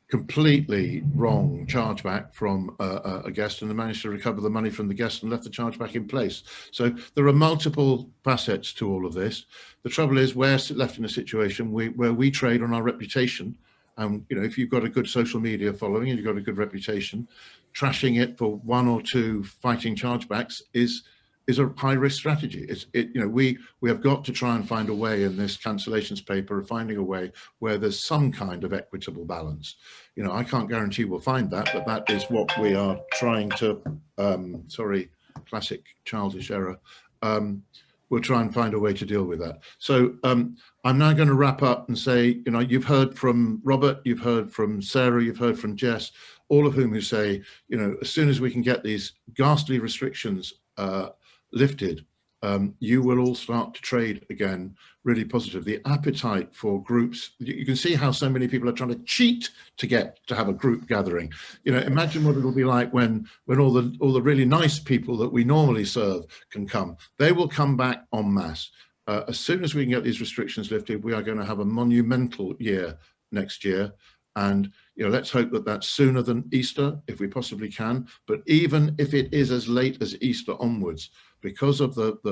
completely wrong chargeback from a guest, and they managed to recover the money from the guest and left the chargeback in place. So there are multiple facets to all of this. The trouble is we're left in a situation where we trade on our reputation. And if you've got a good social media following and you've got a good reputation, trashing it for one or two fighting chargebacks is a high-risk strategy. We have got to try and find a way in this cancellations paper of finding a way where there's some kind of equitable balance. I can't guarantee we'll find that, but that is what we are trying to, sorry, classic childish error. We'll try and find a way to deal with that. So I'm now going to wrap up and say, you've heard from Robert, you've heard from Sarah, you've heard from Jess, all of whom who say, as soon as we can get these ghastly restrictions lifted, you will all start to trade again really positive. The appetite for groups, you can see how so many people are trying to cheat to have a group gathering. Imagine what it'll be like when all the really nice people that we normally serve can come. They will come back en masse. As soon as we can get these restrictions lifted, we are going to have a monumental year next year. And let's hope that that's sooner than Easter, if we possibly can. But even if it is as late as Easter onwards, because of the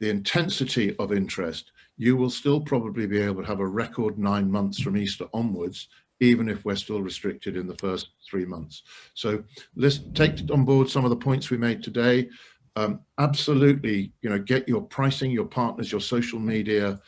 intensity of interest, you will still probably be able to have a record 9 months from Easter onwards, even if we're still restricted in the first 3 months. So let's take on board some of the points we made today. Absolutely, get your pricing, your partners, your social media,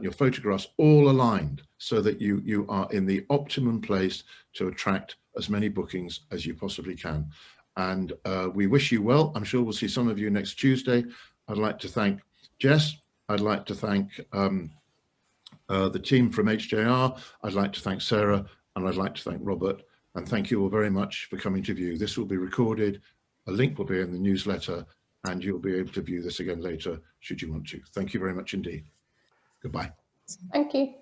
your photographs all aligned so that you are in the optimum place to attract as many bookings as you possibly can. And we wish you well. I'm sure we'll see some of you next Tuesday. I'd like to thank Jess. I'd like to thank the team from HJR. I'd like to thank Sarah, and I'd like to thank Robert. And thank you all very much for coming to view. This will be recorded. A link will be in the newsletter, and you'll be able to view this again later, should you want to. Thank you very much indeed. Goodbye. Thank you.